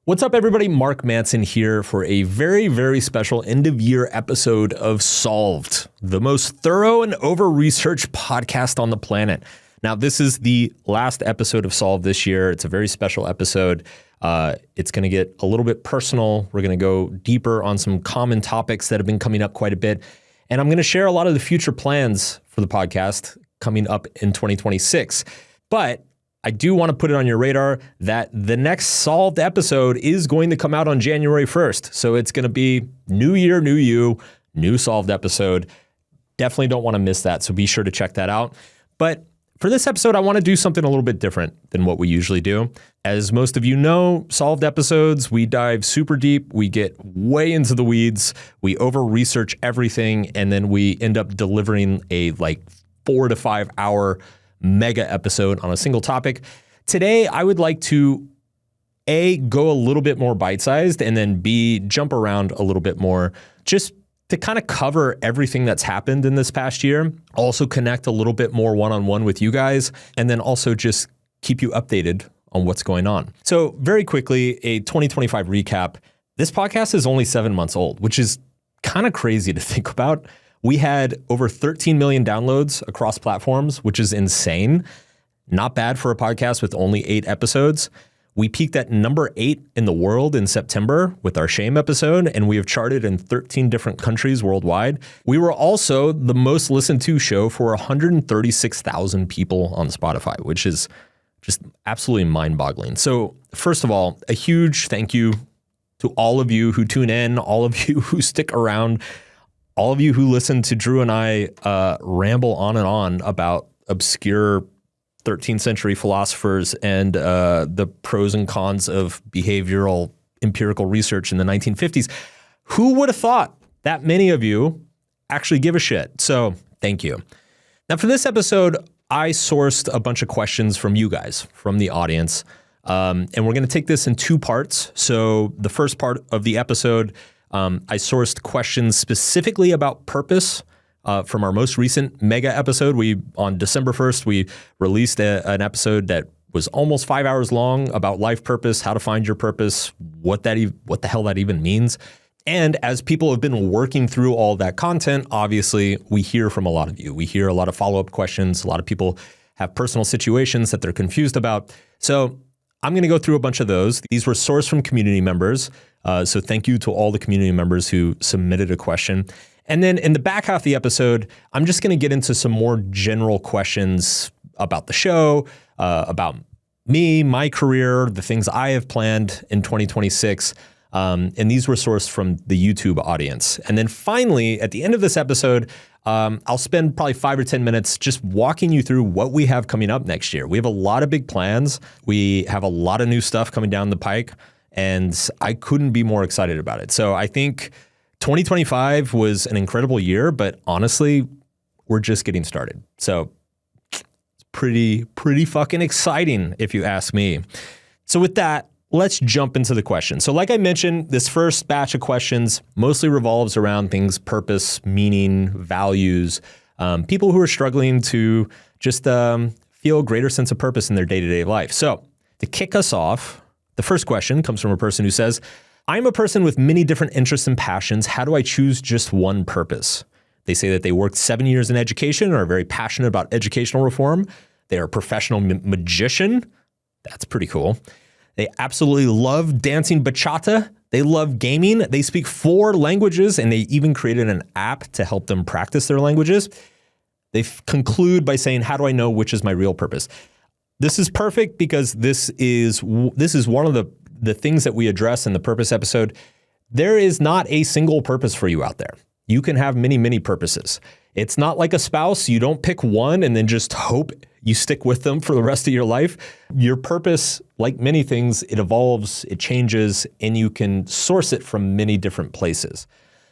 What's up, everybody? Mark Manson here for a very, very special end-of-year episode of Solved, the most thorough and over-researched podcast on the planet. Now, this is the last episode of Solved this year. It's a very special episode. It's going to get a little bit personal. We're going to go deeper on some common topics that have been coming up quite a bit. And I'm going to share a lot of the future plans for the podcast coming up in 2026. But I do want to put it on your radar that the next Solved episode is going to come out on January 1st. So it's going to be new year, new you, new Solved episode. Definitely don't want to miss that. So be sure to check that out. But for this episode, I want to do something a little bit different than what we usually do. As most of you know, Solved episodes, we dive super deep. We get way into the weeds. We over-research everything. And then we end up delivering a 4 to 5 hour mega episode on a single topic. Today, I would like to A, go a little bit more bite-sized, and then B, jump around a little bit more, just to kind of cover everything that's happened in this past year, also connect a little bit more one-on-one with you guys, and then also just keep you updated on what's going on. So very quickly, a 2025 recap. This podcast is only 7 months old, which is kind of crazy to think about. We had over 13 million downloads across platforms, which is insane. Not bad for a podcast with only 8 episodes. We peaked at number 8 in the world in September with our Shame episode, and we have charted in 13 different countries worldwide. We were also the most listened to show for 136,000 people on Spotify, which is just absolutely mind-boggling. So first of all, a huge thank you to all of you who tune in, all of you who stick around, all of you who listen to Drew and I ramble on and on about obscure 13th century philosophers and the pros and cons of behavioral empirical research in the 1950s. Who would have thought that many of you actually give a shit? So thank you. Now for this episode, I sourced a bunch of questions from you guys, from the audience, and we're going to take this in 2 parts. So the first part of the episode, I sourced questions specifically about purpose from our most recent mega episode. On December 1st, we released an episode that was almost 5 hours long about life purpose, how to find your purpose, what the hell that even means. And as people have been working through all that content, obviously we hear from a lot of you. We hear a lot of follow-up questions. A lot of people have personal situations that they're confused about. So I'm going to go through a bunch of those. These were sourced from community members. So thank you to all the community members who submitted a question. And then in the back half of the episode, I'm just going to get into some more general questions about the show, about me, my career, the things I have planned in 2026. And these were sourced from the YouTube audience. And then finally, at the end of this episode, I'll spend probably 5 or 10 minutes just walking you through what we have coming up next year. We have a lot of big plans. We have a lot of new stuff coming down the pike, and I couldn't be more excited about it. So I think 2025 was an incredible year, but honestly, we're just getting started. So it's pretty fucking exciting if you ask me. So with that, let's jump into the questions. So like I mentioned, this first batch of questions mostly revolves around things, purpose, meaning, values, people who are struggling to just feel a greater sense of purpose in their day-to-day life. So to kick us off, the first question comes from a person who says, I'm a person with many different interests and passions. How do I choose just one purpose? They say that they worked 7 years in education and are very passionate about educational reform. They are a professional magician. That's pretty cool. They absolutely love dancing bachata. They love gaming. They speak 4 languages, and they even created an app to help them practice their languages. They conclude by saying, how do I know which is my real purpose? This is perfect because this is one of the things that we address in the purpose episode. There is not a single purpose for you out there. You can have many, many purposes. It's not like a spouse. You don't pick one and then just hope you stick with them for the rest of your life. Your purpose, like many things, it evolves, it changes, and you can source it from many different places.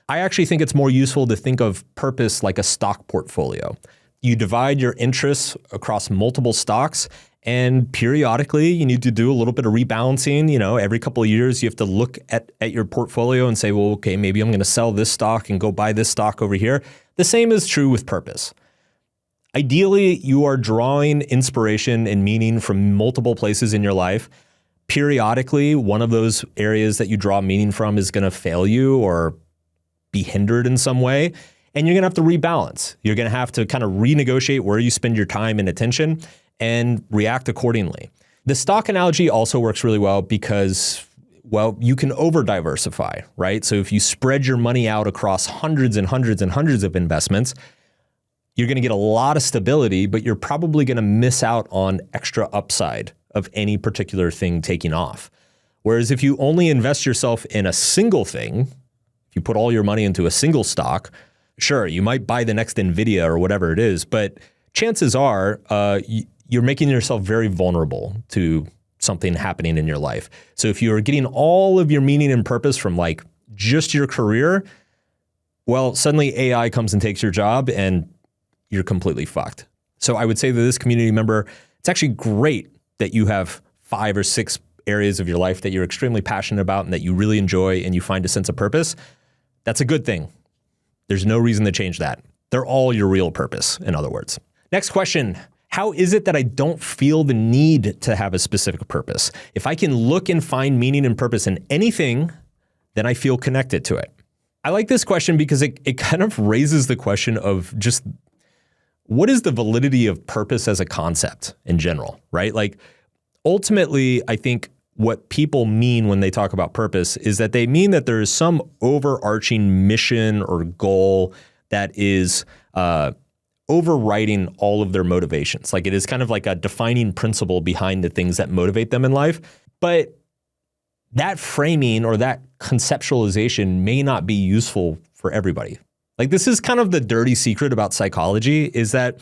I actually think it's more useful to think of purpose like a stock portfolio. You divide your interests across multiple stocks, and periodically you need to do a little bit of rebalancing. Every couple of years you have to look at your portfolio and say, well, okay, maybe I'm going to sell this stock and go buy this stock over here. The same is true with purpose. Ideally, you are drawing inspiration and meaning from multiple places in your life, periodically, one of those areas that you draw meaning from is going to fail you or be hindered in some way. And you're going to have to rebalance. You're going to have to kind of renegotiate where you spend your time and attention and react accordingly. The stock analogy also works really well because, well, you can over diversify, right? So if you spread your money out across hundreds and hundreds and hundreds of investments, you're going to get a lot of stability, but you're probably going to miss out on extra upside of any particular thing taking off. Whereas if you only invest yourself in a single thing, if you put all your money into a single stock, sure, you might buy the next NVIDIA or whatever it is, but chances are you're making yourself very vulnerable to something happening in your life. So if you're getting all of your meaning and purpose from like just your career, well, suddenly AI comes and takes your job and you're completely fucked. So I would say to this community member, it's actually great that you have 5 or 6 areas of your life that you're extremely passionate about and that you really enjoy and you find a sense of purpose. That's a good thing. There's no reason to change that. They're all your real purpose, in other words. Next question. How is it that I don't feel the need to have a specific purpose? If I can look and find meaning and purpose in anything, then I feel connected to it. I like this question because it kind of raises the question of just what is the validity of purpose as a concept in general, right? Like ultimately, I think what people mean when they talk about purpose is that they mean that there is some overarching mission or goal that is overriding all of their motivations. Like it is kind of like a defining principle behind the things that motivate them in life. But that framing or that conceptualization may not be useful for everybody. Like this is kind of the dirty secret about psychology is that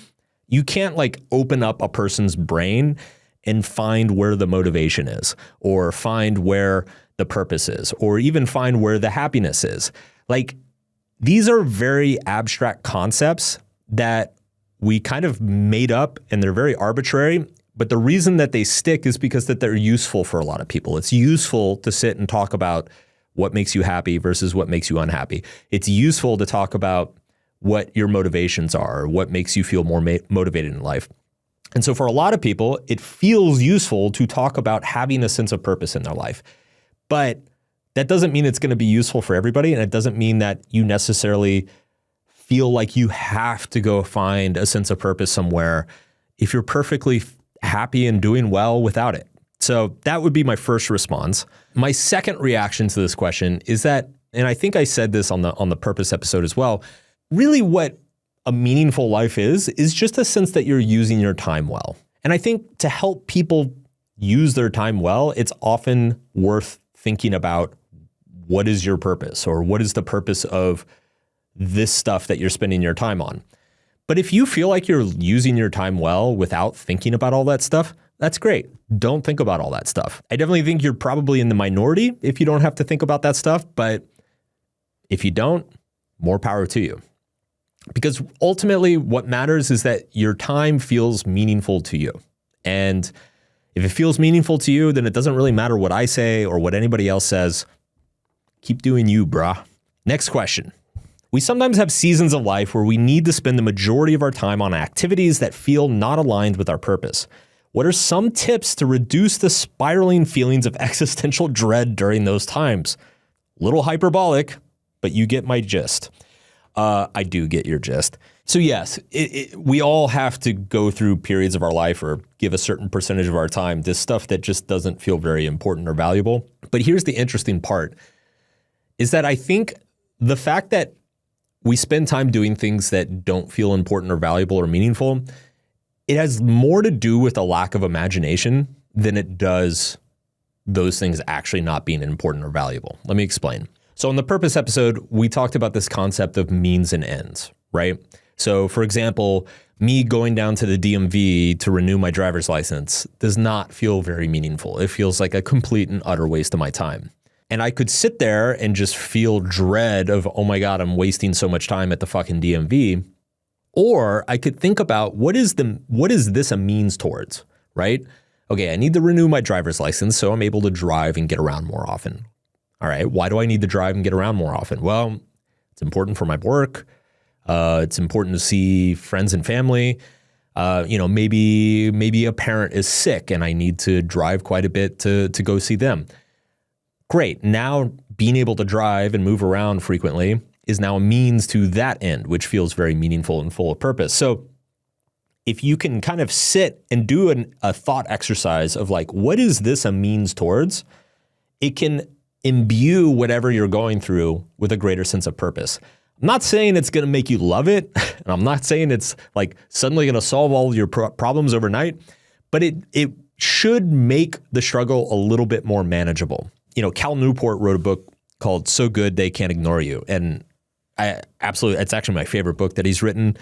you can't like open up a person's brain and find where the motivation is or find where the purpose is or even find where the happiness is. Like these are very abstract concepts that we kind of made up and they're very arbitrary. But the reason that they stick is because that they're useful for a lot of people. It's useful to sit and talk about what makes you happy versus what makes you unhappy. It's useful to talk about what your motivations are, what makes you feel more motivated in life. And so for a lot of people, it feels useful to talk about having a sense of purpose in their life. But that doesn't mean it's going to be useful for everybody. And it doesn't mean that you necessarily feel like you have to go find a sense of purpose somewhere if you're perfectly happy and doing well without it. So that would be my first response. My second reaction to this question is that, and I think I said this on the purpose episode as well, really what a meaningful life is just a sense that you're using your time well. And I think to help people use their time well, it's often worth thinking about what is your purpose or what is the purpose of this stuff that you're spending your time on. But if you feel like you're using your time well without thinking about all that stuff, that's great. Don't think about all that stuff. I definitely think you're probably in the minority if you don't have to think about that stuff. But if you don't, more power to you. Because ultimately what matters is that your time feels meaningful to you. And if it feels meaningful to you, then it doesn't really matter what I say or what anybody else says. Keep doing you, brah. Next question. We sometimes have seasons of life where we need to spend the majority of our time on activities that feel not aligned with our purpose. What are some tips to reduce the spiraling feelings of existential dread during those times? Little hyperbolic, but you get my gist. I do get your gist. So yes, we all have to go through periods of our life or give a certain percentage of our time to stuff that just doesn't feel very important or valuable. But here's the interesting part, is that I think the fact that we spend time doing things that don't feel important or valuable or meaningful, it has more to do with a lack of imagination than it does those things actually not being important or valuable. Let me explain. So in the purpose episode, we talked about this concept of means and ends, right? So for example, me going down to the DMV to renew my driver's license does not feel very meaningful. It feels like a complete and utter waste of my time. And I could sit there and just feel dread of, oh my God, I'm wasting so much time at the fucking DMV. Or I could think about what is this a means towards, right? Okay, I need to renew my driver's license so I'm able to drive and get around more often. All right, why do I need to drive and get around more often? Well, it's important for my work. It's important to see friends and family. Maybe a parent is sick and I need to drive quite a bit to go see them. Great. Now being able to drive and move around frequently is now a means to that end, which feels very meaningful and full of purpose. So if you can kind of sit and do a thought exercise of like, what is this a means towards? It can imbue whatever you're going through with a greater sense of purpose. I'm not saying it's going to make you love it. And I'm not saying it's like suddenly going to solve all your problems overnight, but it should make the struggle a little bit more manageable. Cal Newport wrote a book called So Good They Can't Ignore You. And it's actually my favorite book that he's written.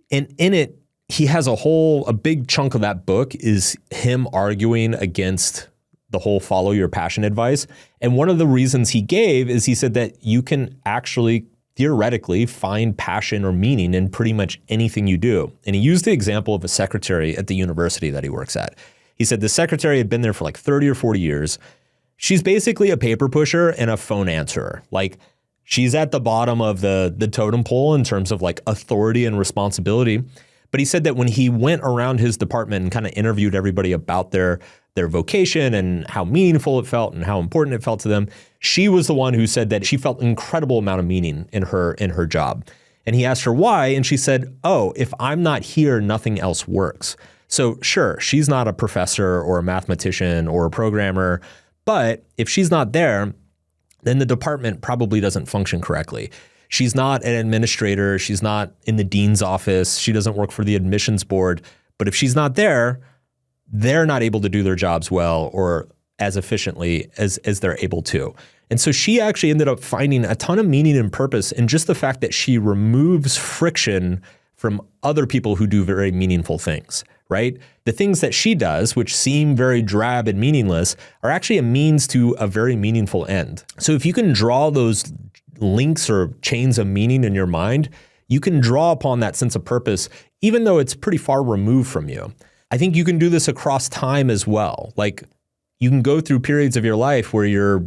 And in it, he has a big chunk of that book is him arguing against the whole follow your passion advice. And one of the reasons he gave is he said that you can actually theoretically find passion or meaning in pretty much anything you do. And he used the example of a secretary at the university that he works at. He said the secretary had been there for like 30 or 40 years. She's basically a paper pusher and a phone answerer. Like she's at the bottom of the totem pole in terms of like authority and responsibility. But he said that when he went around his department and kind of interviewed everybody about their vocation and how meaningful it felt and how important it felt to them, she was the one who said that she felt an incredible amount of meaning in her job. And he asked her why, and she said, "Oh, if I'm not here, nothing else works." So sure, she's not a professor or a mathematician or a programmer, but if she's not there, then the department probably doesn't function correctly. She's not an administrator. She's not in the dean's office. She doesn't work for the admissions board. But if she's not there, they're not able to do their jobs well or as efficiently as they're able to. And so she actually ended up finding a ton of meaning and purpose in just the fact that she removes friction from other people who do very meaningful things, right? The things that she does, which seem very drab and meaningless, are actually a means to a very meaningful end. So if you can draw those links or chains of meaning in your mind, you can draw upon that sense of purpose, even though it's pretty far removed from you. I think you can do this across time as well. Like you can go through periods of your life where you're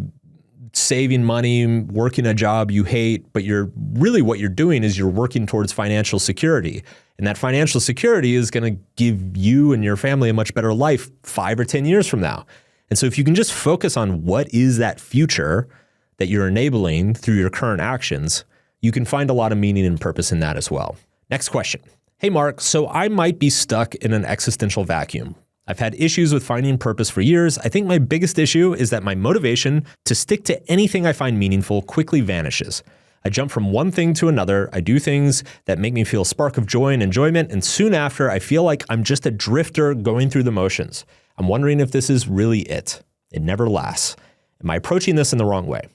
saving money, working a job you hate, but what you're doing is you're working towards financial security. And that financial security is going to give you and your family a much better life 5 or 10 years from now. And so if you can just focus on what is that future that you're enabling through your current actions, you can find a lot of meaning and purpose in that as well. Next question. Hey, Mark, so I might be stuck in an existential vacuum. I've had issues with finding purpose for years. I think my biggest issue is that my motivation to stick to anything I find meaningful quickly vanishes. I jump from one thing to another. I do things that make me feel a spark of joy and enjoyment, and soon after, I feel like I'm just a drifter going through the motions. I'm wondering if this is really it. It never lasts. Am I approaching this in the wrong way?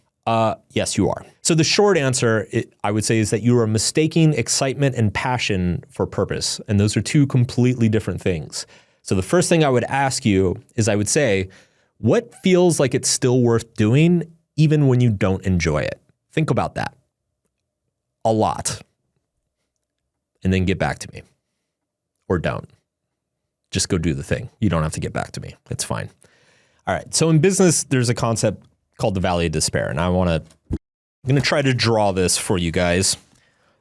Yes, you are. So the short answer, I would say, is that you are mistaking excitement and passion for purpose. And those are two completely different things. So the first thing I would ask you is I would say, what feels like it's still worth doing even when you don't enjoy it? Think about that a lot. And then get back to me. Or don't. Just go do the thing. You don't have to get back to me. It's fine. All right. So in business, there's a concept called the Valley of Despair. And I'm going to try to draw this for you guys.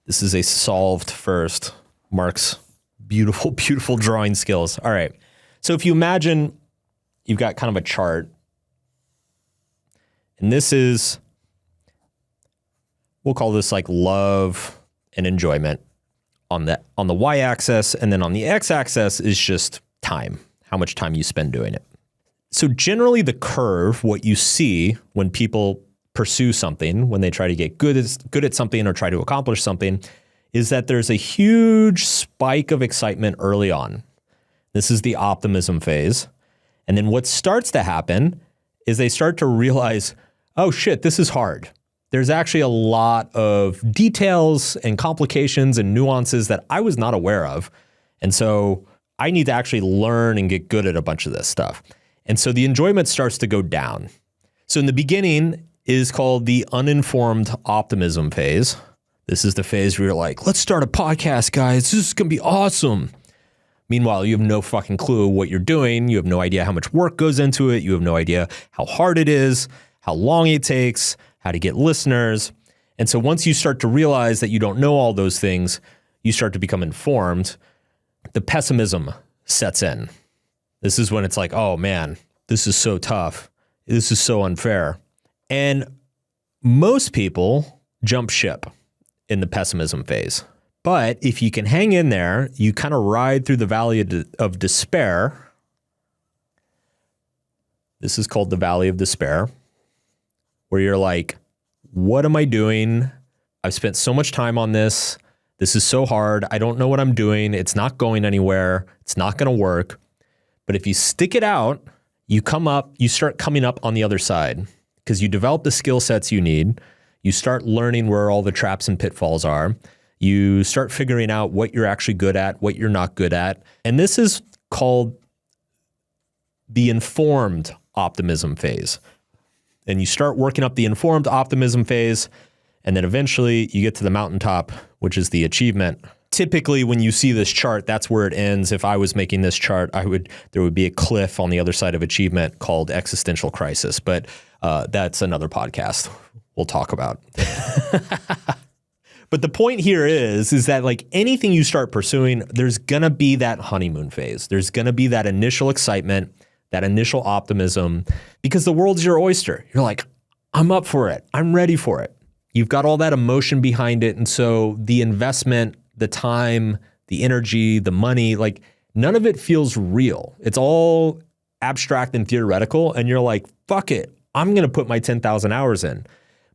This is a solved first. Mark's beautiful, beautiful drawing skills. All right. So if you imagine you've got kind of a chart, and this is, we'll call this like love and enjoyment on the y-axis, and then on the x-axis is just time, how much time you spend doing it. So generally the curve, what you see when people pursue something, when they try to get good at something or try to accomplish something, is that there's a huge spike of excitement early on. This is the optimism phase. And then what starts to happen is they start to realize, oh shit, this is hard. There's actually a lot of details and complications and nuances that I was not aware of. And so I need to actually learn and get good at a bunch of this stuff. And so the enjoyment starts to go down. So in the beginning is called the uninformed optimism phase. This is the phase where you're like, let's start a podcast, guys. This is going to be awesome. Meanwhile, you have no fucking clue what you're doing. You have no idea how much work goes into it. You have no idea how hard it is, how long it takes, how to get listeners. And so once you start to realize that you don't know all those things, you start to become informed. the pessimism sets in. This is when it's like, oh man, this is so tough. This is so unfair. And most people jump ship in the pessimism phase. But if you can hang in there, you kind of ride through the valley of despair. This is called the valley of despair, where you're like, what am I doing? I've spent so much time on this. This is so hard. I don't know what I'm doing. It's not going anywhere. It's not going to work. But if you stick it out, you start coming up on the other side because you develop the skill sets you need. You start learning where all the traps and pitfalls are. You start figuring out what you're actually good at, what you're not good at. And this is called the informed optimism phase. And you start working up the informed optimism phase, and then eventually you get to the mountaintop, which is the achievement. Typically, when you see this chart, that's where it ends. If I was making this chart, there would be a cliff on the other side of achievement called existential crisis. But that's another podcast we'll talk about. But the point here is that like anything you start pursuing, there's gonna be that honeymoon phase. There's gonna be that initial excitement, that initial optimism, because the world's your oyster. You're like, I'm up for it. I'm ready for it. You've got all that emotion behind it. And so the investment, the time, the energy, the money, like none of it feels real. It's all abstract and theoretical. And you're like, fuck it. I'm going to put my 10,000 hours in.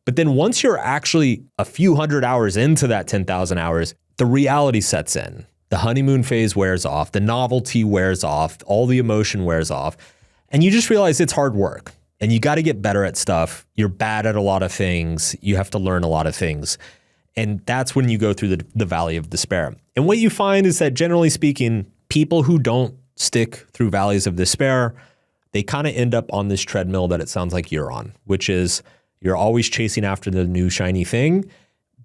But then once you're actually a few hundred hours into that 10,000 hours, the reality sets in. The honeymoon phase wears off. The novelty wears off. All the emotion wears off. And you just realize it's hard work. And you got to get better at stuff. You're bad at a lot of things. You have to learn a lot of things. And that's when you go through the valley of despair. And what you find is that generally speaking, people who don't stick through valleys of despair, they kind of end up on this treadmill that it sounds like you're on, which is you're always chasing after the new shiny thing,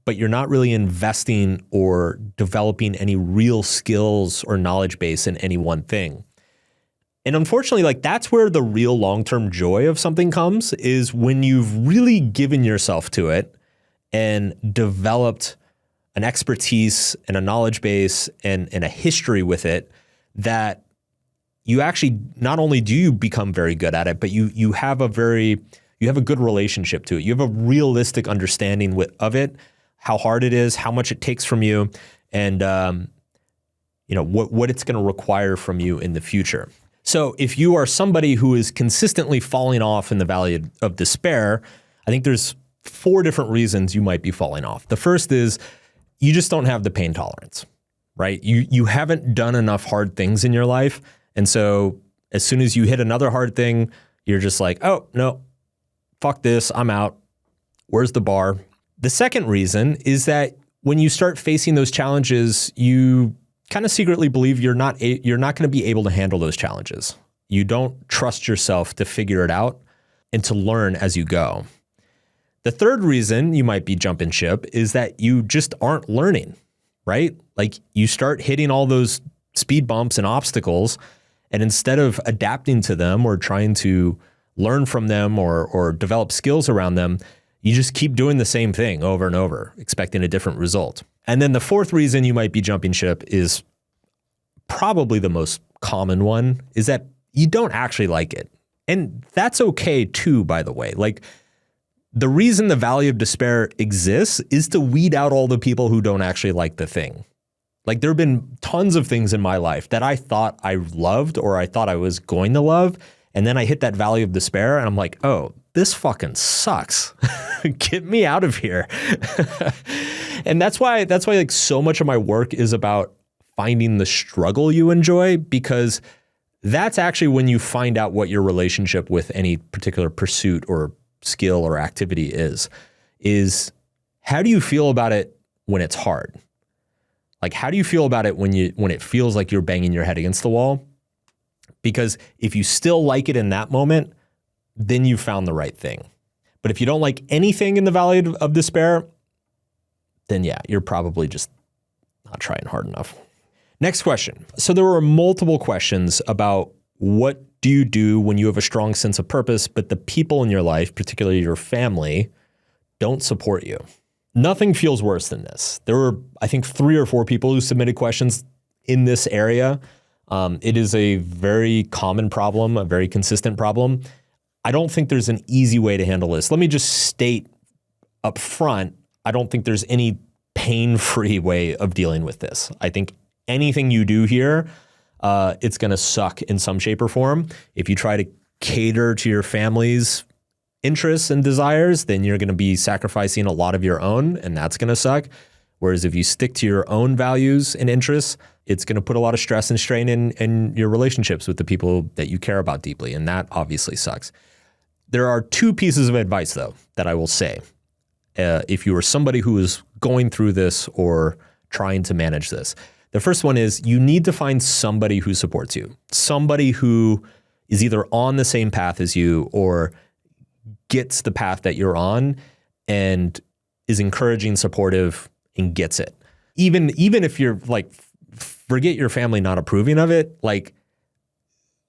but you're not really investing or developing any real skills or knowledge base in any one thing. And unfortunately, like that's where the real long-term joy of something comes, is when you've really given yourself to it and developed an expertise and a knowledge base and a history with it, that you actually, not only do you become very good at it, but you have a good relationship to it. You have a realistic understanding of it, how hard it is, how much it takes from you, and what it's going to require from you in the future. So if you are somebody who is consistently falling off in the valley of despair, I think there's 4 different reasons you might be falling off. The first is you just don't have the pain tolerance, right? You haven't done enough hard things in your life. And so as soon as you hit another hard thing, you're just like, oh, no, fuck this, I'm out. Where's the bar? The second reason is that when you start facing those challenges, you kind of secretly believe you're not going to be able to handle those challenges. You don't trust yourself to figure it out and to learn as you go. The third reason you might be jumping ship is that you just aren't learning, right? Like you start hitting all those speed bumps and obstacles, and instead of adapting to them or trying to learn from them or develop skills around them, you just keep doing the same thing over and over, expecting a different result. And then the fourth reason you might be jumping ship is probably the most common one, is that you don't actually like it. And that's okay too, by the way. Like the reason the valley of despair exists is to weed out all the people who don't actually like the thing. Like there have been tons of things in my life that I thought I loved or I thought I was going to love. And then I hit that valley of despair and I'm like, oh, this fucking sucks. Get me out of here. And that's why like so much of my work is about finding the struggle you enjoy, because that's actually when you find out what your relationship with any particular pursuit or skill or activity is how do you feel about it when it's hard? Like, how do you feel about it when it feels like you're banging your head against the wall? Because if you still like it in that moment, then you found the right thing. But if you don't like anything in the valley of despair, then yeah, you're probably just not trying hard enough. Next question. So there were multiple questions about what do you do when you have a strong sense of purpose, but the people in your life, particularly your family, don't support you. Nothing feels worse than this. There were, I think, 3 or 4 people who submitted questions in this area. It is a very common problem, a very consistent problem. I don't think there's an easy way to handle this. Let me just state up front, I don't think there's any pain-free way of dealing with this. I think anything you do here, it's going to suck in some shape or form. If you try to cater to your family's interests and desires, then you're going to be sacrificing a lot of your own, and that's going to suck. Whereas if you stick to your own values and interests, it's going to put a lot of stress and strain in your relationships with the people that you care about deeply, and that obviously sucks. There are two pieces of advice, though, that I will say. If you are somebody who is going through this or trying to manage this. The first one is you need to find somebody who supports you, somebody who is either on the same path as you or gets the path that you're on and is encouraging, supportive, and gets it. Even if you're like, forget your family not approving of it, like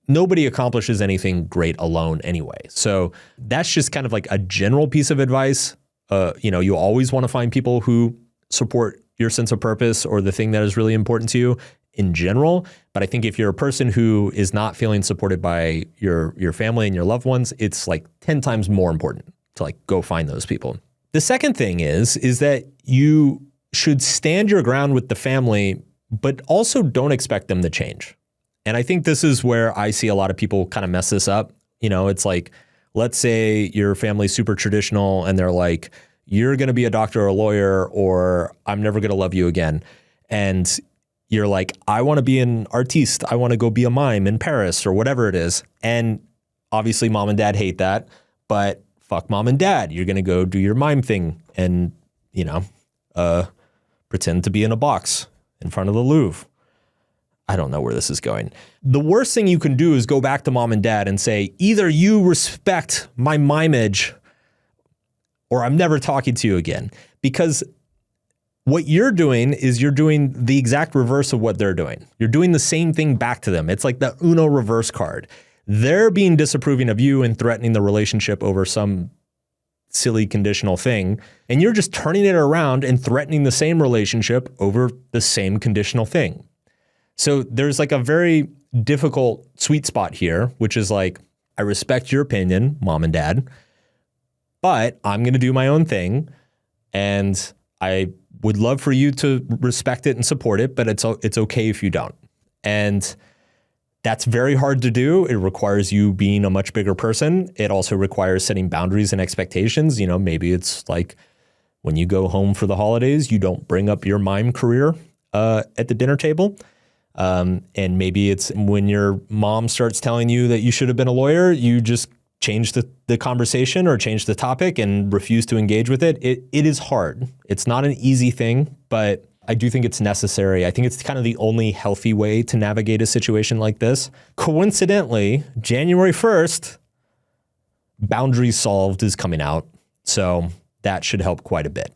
nobody accomplishes anything great alone anyway. So that's just kind of like a general piece of advice. You always want to find people who support your sense of purpose or the thing that is really important to you in general. But I think if you're a person who is not feeling supported by your family and your loved ones, it's like 10 times more important to like go find those people. The second thing is that you should stand your ground with the family, but also don't expect them to change. And I think this is where I see a lot of people kind of mess this up. It's like, let's say your family's super traditional and they're like, you're going to be a doctor or a lawyer, or I'm never going to love you again. And you're like, I want to be an artiste. I want to go be a mime in Paris or whatever it is. And obviously mom and dad hate that, but fuck mom and dad. You're going to go do your mime thing and, pretend to be in a box in front of the Louvre. I don't know where this is going. The worst thing you can do is go back to mom and dad and say, either you respect my mimeage or I'm never talking to you again. Because what you're doing is you're doing the exact reverse of what they're doing. You're doing the same thing back to them. It's like the Uno reverse card. They're being disapproving of you and threatening the relationship over some silly conditional thing. And you're just turning it around and threatening the same relationship over the same conditional thing. So there's like a very difficult sweet spot here, which is like, I respect your opinion, mom and dad, but I'm going to do my own thing. And I would love for you to respect it and support it, but it's okay if you don't. And that's very hard to do. It requires you being a much bigger person. It also requires setting boundaries and expectations. Maybe it's like when you go home for the holidays, you don't bring up your mime career at the dinner table. And maybe it's when your mom starts telling you that you should have been a lawyer, you just change the conversation or change the topic and refuse to engage with it. It is hard. It's not an easy thing, but I do think it's necessary. I think it's kind of the only healthy way to navigate a situation like this. Coincidentally, January 1st, Boundaries Solved is coming out. So that should help quite a bit.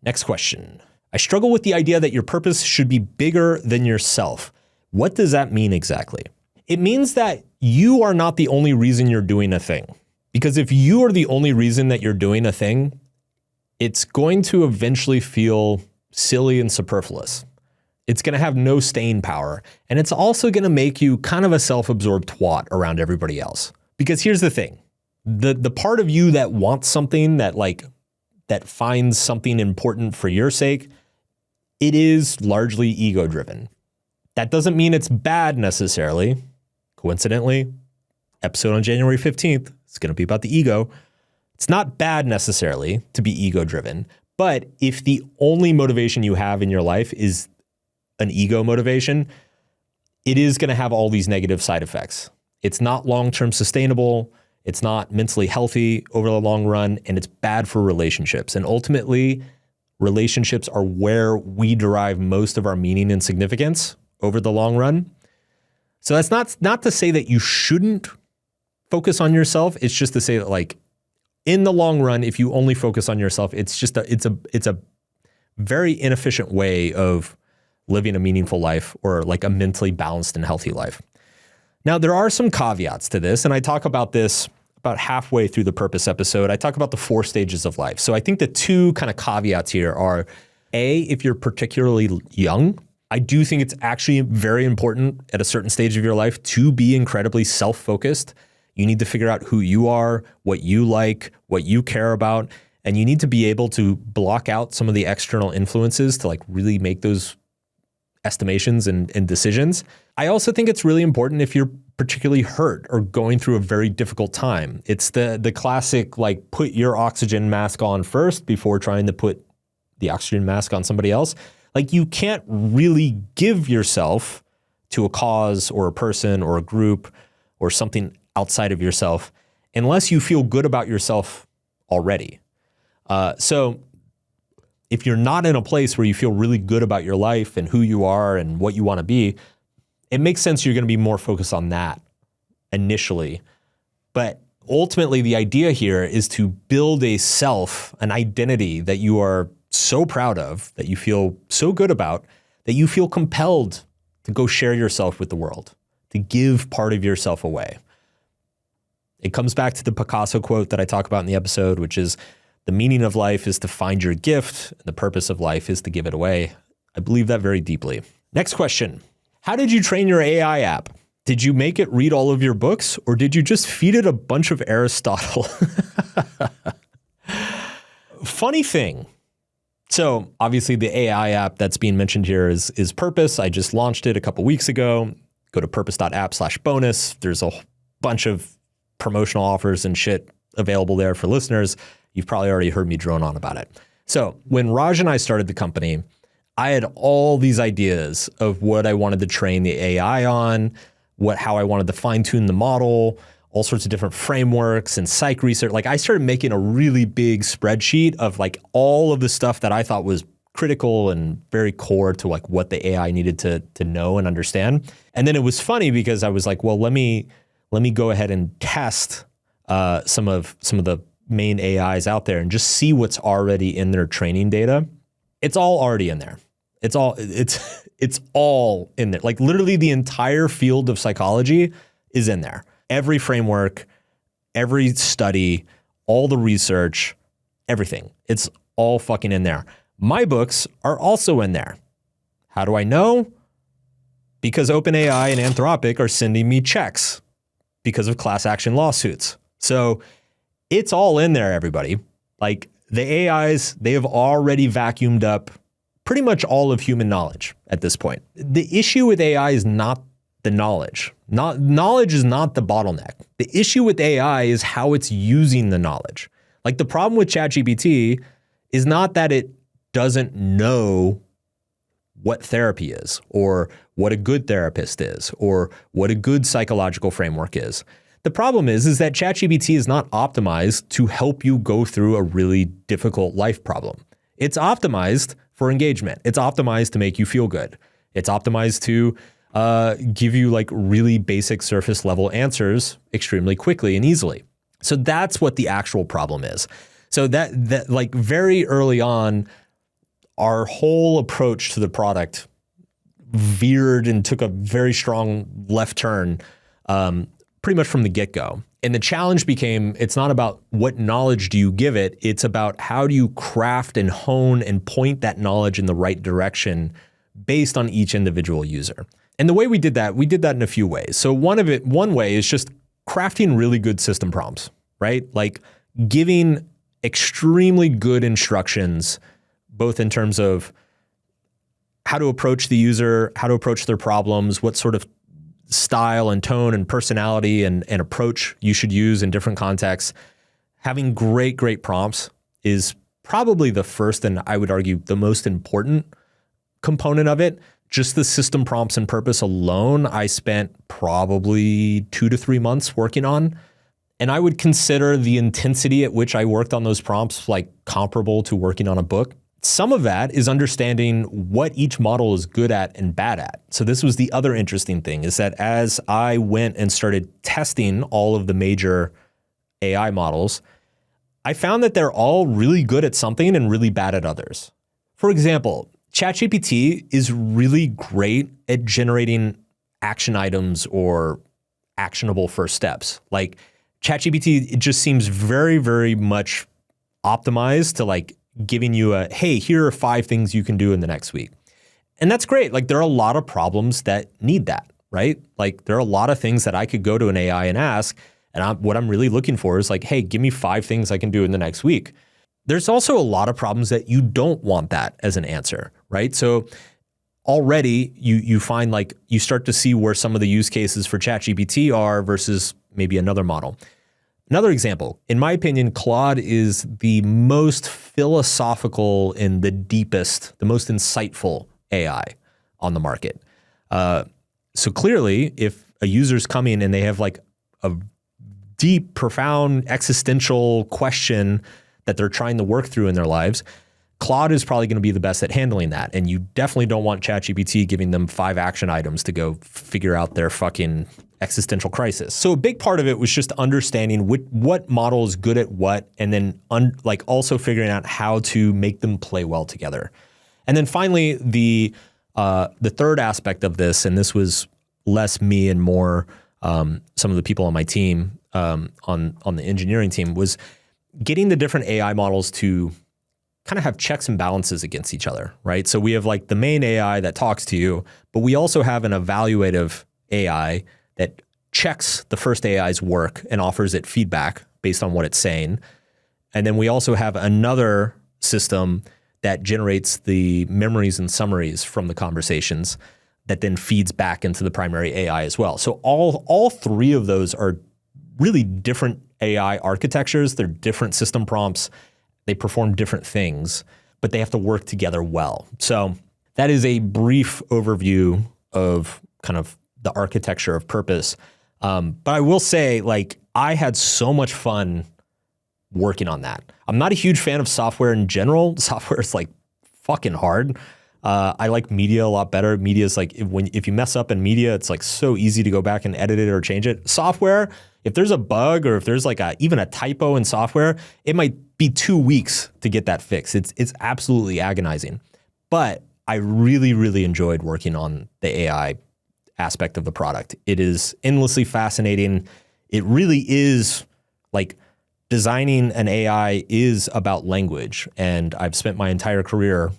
Next question. I struggle with the idea that your purpose should be bigger than yourself. What does that mean exactly? It means that you are not the only reason you're doing a thing. Because if you are the only reason that you're doing a thing, it's going to eventually feel silly and superfluous. It's going to have no staying power. And it's also going to make you kind of a self-absorbed twat around everybody else. Because here's the thing. The part of you that wants something, that finds something important for your sake, it is largely ego-driven. That doesn't mean it's bad necessarily. Coincidentally, episode on January 15th, it's going to be about the ego. It's not bad necessarily to be ego-driven, but if the only motivation you have in your life is an ego motivation, it is going to have all these negative side effects. It's not long-term sustainable. It's not mentally healthy over the long run, and it's bad for relationships. And ultimately, relationships are where we derive most of our meaning and significance over the long run. So that's not to say that you shouldn't focus on yourself. It's just to say that in the long run, if you only focus on yourself, it's a very inefficient way of living a meaningful life or a mentally balanced and healthy life. Now, there are some caveats to this, and I talk about this about halfway through the purpose episode. I talk about the 4 stages of life. So I think the 2 kind of caveats here are, A, if you're particularly young, I do think it's actually very important at a certain stage of your life to be incredibly self-focused. You need to figure out who you are, what you like, what you care about, and you need to be able to block out some of the external influences to like really make those estimations and decisions. I also think it's really important if you're particularly hurt or going through a very difficult time. It's the classic, like, put your oxygen mask on first before trying to put the oxygen mask on somebody else. Like, you can't really give yourself to a cause or a person or a group or something outside of yourself unless you feel good about yourself already. So if you're not in a place where you feel really good about your life and who you are and what you want to be, it makes sense you're going to be more focused on that initially. But ultimately, the idea here is to build a self, an identity that you are so proud of, that you feel so good about, that you feel compelled to go share yourself with the world, to give part of yourself away. It comes back to the Picasso quote that I talk about in the episode, which is, the meaning of life is to find your gift, and the purpose of life is to give it away. I believe that very deeply. Next question. How did you train your AI app? Did you make it read all of your books, or did you just feed it a bunch of Aristotle? Funny thing. So obviously the AI app that's being mentioned here is Purpose. I just launched it a couple weeks ago. Go to purpose.app/bonus. There's a bunch of promotional offers and shit available there for listeners. You've probably already heard me drone on about it. So when Raj and I started the company, I had all these ideas of what I wanted to train the AI on, how I wanted to fine tune the model, all sorts of different frameworks and psych research. Like, I started making a really big spreadsheet of like all of the stuff that I thought was critical and very core to like what the AI needed to know and understand. And then it was funny because I was like, well, let me go ahead and test some of the main AIs out there and just see what's already in their training data. It's all already in there. It's all in there. Like, literally the entire field of psychology is in there. Every framework, every study, all the research, everything. It's all fucking in there. My books are also in there. How do I know? Because OpenAI and Anthropic are sending me checks because of class action lawsuits. So it's all in there, everybody. Like, the AIs, they have already vacuumed up pretty much all of human knowledge at this point. The issue with AI is not the knowledge. Knowledge is not the bottleneck. The issue with AI is how it's using the knowledge. Like, the problem with ChatGPT is not that it doesn't know what therapy is, or what a good therapist is, or what a good psychological framework is. The problem is that ChatGPT is not optimized to help you go through a really difficult life problem. It's optimized for engagement. It's optimized to make you feel good. It's optimized to give you like really basic surface level answers extremely quickly and easily. So that's what the actual problem is. So that like very early on, our whole approach to the product veered and took a very strong left turn pretty much from the get-go. And the challenge became, it's not about what knowledge do you give it, it's about how do you craft and hone and point that knowledge in the right direction based on each individual user. And the way we did that in a few ways. So one way is just crafting really good system prompts, right? Like giving extremely good instructions, both in terms of how to approach the user, how to approach their problems, what sort of style and tone and personality and approach you should use in different contexts. Having great prompts is probably the first, and I would argue the most important component of it. Just the system prompts and Purpose alone, I spent probably 2 to 3 months working on. And I would consider the intensity at which I worked on those prompts like comparable to working on a book. Some of that is understanding what each model is good at and bad at. So this was the other interesting thing, is that as I went and started testing all of the major AI models, I found that they're all really good at something and really bad at others. For example, ChatGPT is really great at generating action items or actionable first steps. Like ChatGPT, it just seems very, very much optimized to like giving you hey, here are 5 things you can do in the next week. And that's great. Like, there are a lot of problems that need that, right? Like, there are a lot of things that I could go to an AI and ask, and what I'm really looking for is like, hey, give me 5 things I can do in the next week. There's also a lot of problems that you don't want that as an answer, right? So already you find like you start to see where some of the use cases for ChatGPT are versus maybe another model. Another example, in my opinion, Claude is the most philosophical and the deepest, the most insightful AI on the market. So clearly, if a user's coming and they have like a deep, profound, existential question that they're trying to work through in their lives, Claude is probably going to be the best at handling that. And you definitely don't want ChatGPT giving them 5 action items to go figure out their fucking existential crisis. So a big part of it was just understanding what model is good at what, and then like also figuring out how to make them play well together. And then finally, the third aspect of this, and this was less me and more some of the people on my team, on the engineering team, was getting the different AI models to kind of have checks and balances against each other, right? So we have like the main AI that talks to you, but we also have an evaluative AI that checks the first AI's work and offers it feedback based on what it's saying. And then we also have another system that generates the memories and summaries from the conversations that then feeds back into the primary AI as well. So all 3 of those are really different AI architectures. They're different system prompts. They perform different things, but they have to work together well. So that is a brief overview of kind of the architecture of Purpose. But I will say, like, I had so much fun working on that. I'm not a huge fan of software in general. Software is like fucking hard. I like media a lot better. Media is like, if you mess up in media, it's like so easy to go back and edit it or change it. Software, if there's a bug or if there's like even a typo in software, it might be 2 weeks to get that fixed. It's absolutely agonizing. But I really, really enjoyed working on the AI aspect of the product. It is endlessly fascinating. It really is like designing an AI is about language. And I've spent my entire career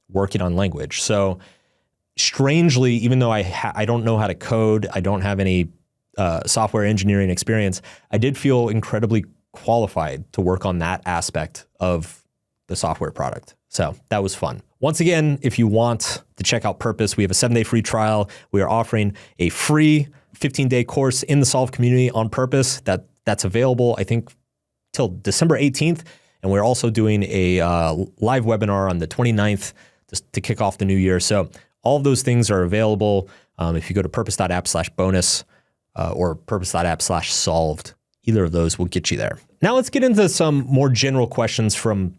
working on language. So strangely, even though I don't know how to code, I don't have any software engineering experience, I did feel incredibly qualified to work on that aspect of the software product. So that was fun. Once again, if you want to check out Purpose, we have a 7-day free trial. We are offering a free 15-day course in the Solve community on Purpose that's available, I think, till December 18th. And we're also doing a live webinar on the 29th just to kick off the new year. So all of those things are available if you go to purpose.app/bonus or purpose.app/solved. Either of those will get you there. Now let's get into some more general questions from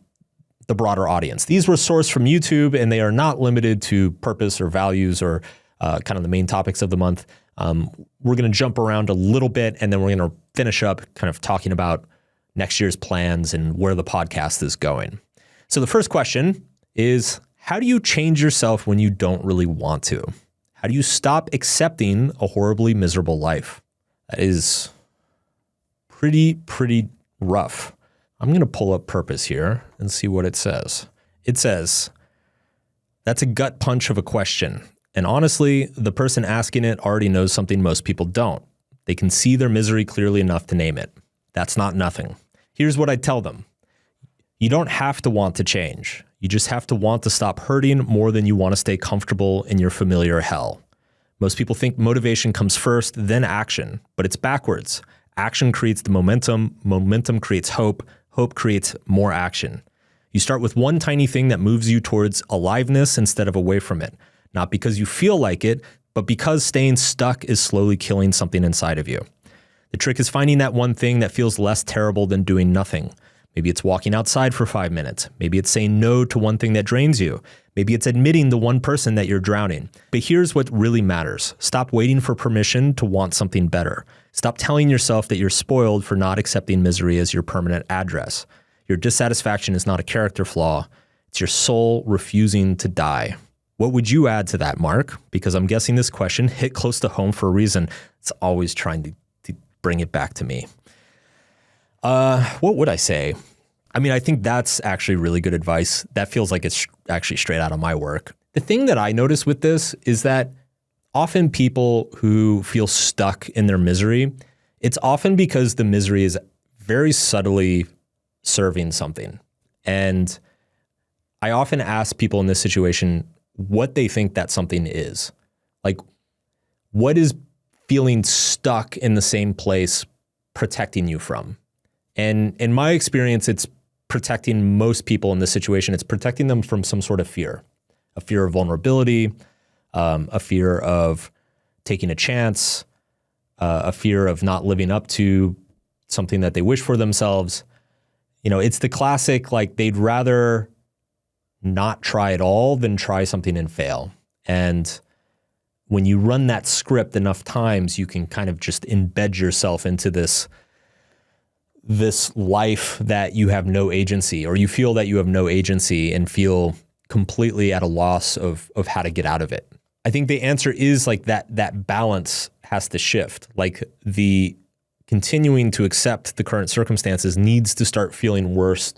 the broader audience. These were sourced from YouTube, and they are not limited to purpose or values or kind of the main topics of the month. We're going to jump around a little bit, and then we're going to finish up kind of talking about next year's plans and where the podcast is going. So the first question is, how do you change yourself when you don't really want to? How do you stop accepting a horribly miserable life? That is pretty rough. I'm going to pull up Purpose here and see what it says. It says, that's a gut punch of a question. And honestly, the person asking it already knows something most people don't. They can see their misery clearly enough to name it. That's not nothing. Here's what I tell them. You don't have to want to change. You just have to want to stop hurting more than you want to stay comfortable in your familiar hell. Most people think motivation comes first, then action, but it's backwards. Action creates the momentum. Momentum creates hope. Hope creates more action. You start with one tiny thing that moves you towards aliveness instead of away from it. Not because you feel like it, but because staying stuck is slowly killing something inside of you. The trick is finding that one thing that feels less terrible than doing nothing. Maybe it's walking outside for 5 minutes. Maybe it's saying no to one thing that drains you. Maybe it's admitting the one person that you're drowning. But here's what really matters. Stop waiting for permission to want something better. Stop telling yourself that you're spoiled for not accepting misery as your permanent address. Your dissatisfaction is not a character flaw. It's your soul refusing to die. What would you add to that, Mark? Because I'm guessing this question hit close to home for a reason. It's always trying to bring it back to me. What would I say? I mean, I think that's actually really good advice. That feels like it's actually straight out of my work. The thing that I notice with this is that often people who feel stuck in their misery, it's often because the misery is very subtly serving something. And I often ask people in this situation what they think that something is. Like, what is feeling stuck in the same place protecting you from? And in my experience, it's protecting most people in this situation. It's protecting them from some sort of fear, a fear of vulnerability, a fear of taking a chance, a fear of not living up to something that they wish for themselves. You know, it's the classic, like, they'd rather not try at all than try something and fail. And when you run that script enough times, you can kind of just embed yourself into this life that you have no agency, or you feel that you have no agency and feel completely at a loss of how to get out of it. I think the answer is like that balance has to shift. Like, the continuing to accept the current circumstances needs to start feeling worse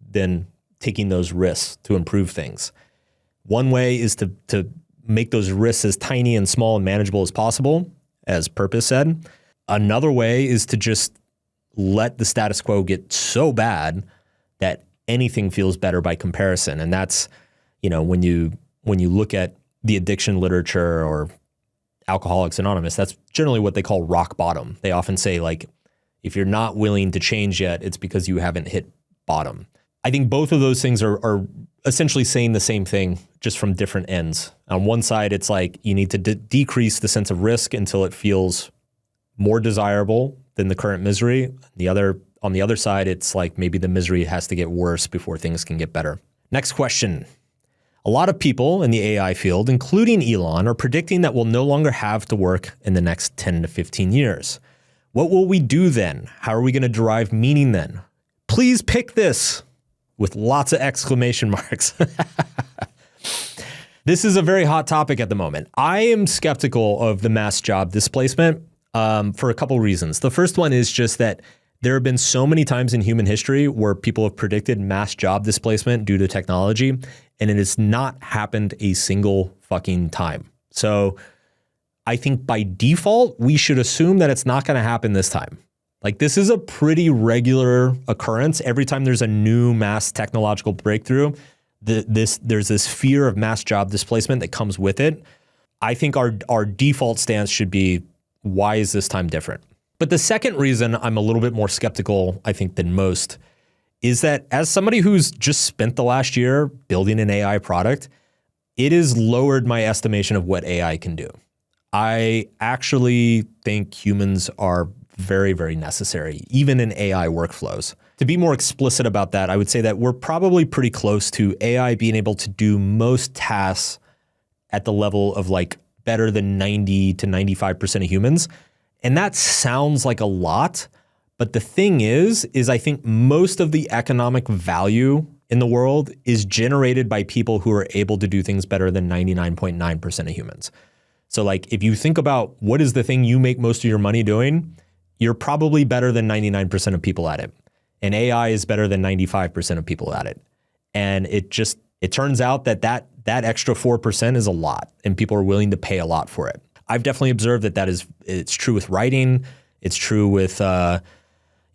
than taking those risks to improve things. One way is to make those risks as tiny and small and manageable as possible, as Purpose said. Another way is to just let the status quo get so bad that anything feels better by comparison. And that's, you know, when you look at the addiction literature or Alcoholics Anonymous, that's generally what they call rock bottom. They often say, like, if you're not willing to change yet, it's because you haven't hit bottom. I think both of those things are essentially saying the same thing, just from different ends. On one side, it's like you need to decrease the sense of risk until it feels more desirable than the current misery. On the other side, it's like maybe the misery has to get worse before things can get better. Next question. A lot of people in the AI field, including Elon, are predicting that we'll no longer have to work in the next 10 to 15 years. What will we do then? How are we going to derive meaning then? Please pick this, with lots of exclamation marks. This is a very hot topic at the moment. I am skeptical of the mass job displacement for a couple reasons. The first one is just that there have been so many times in human history where people have predicted mass job displacement due to technology, and it has not happened a single fucking time. So I think by default, we should assume that it's not going to happen this time. Like, this is a pretty regular occurrence. Every time there's a new mass technological breakthrough, there's this fear of mass job displacement that comes with it. I think our default stance should be, why is this time different? But the second reason I'm a little bit more skeptical, I think, than most is that as somebody who's just spent the last year building an AI product, it has lowered my estimation of what AI can do. I actually think humans are very, very necessary, even in AI workflows. To be more explicit about that, I would say that we're probably pretty close to AI being able to do most tasks at the level of like better than 90 to 95% of humans. And that sounds like a lot, but the thing is I think most of the economic value in the world is generated by people who are able to do things better than 99.9% of humans. So like, if you think about what is the thing you make most of your money doing, you're probably better than 99% of people at it. And AI is better than 95% of people at it. And it turns out that extra 4% is a lot, and people are willing to pay a lot for it. I've definitely observed it's true with writing. It's true with, a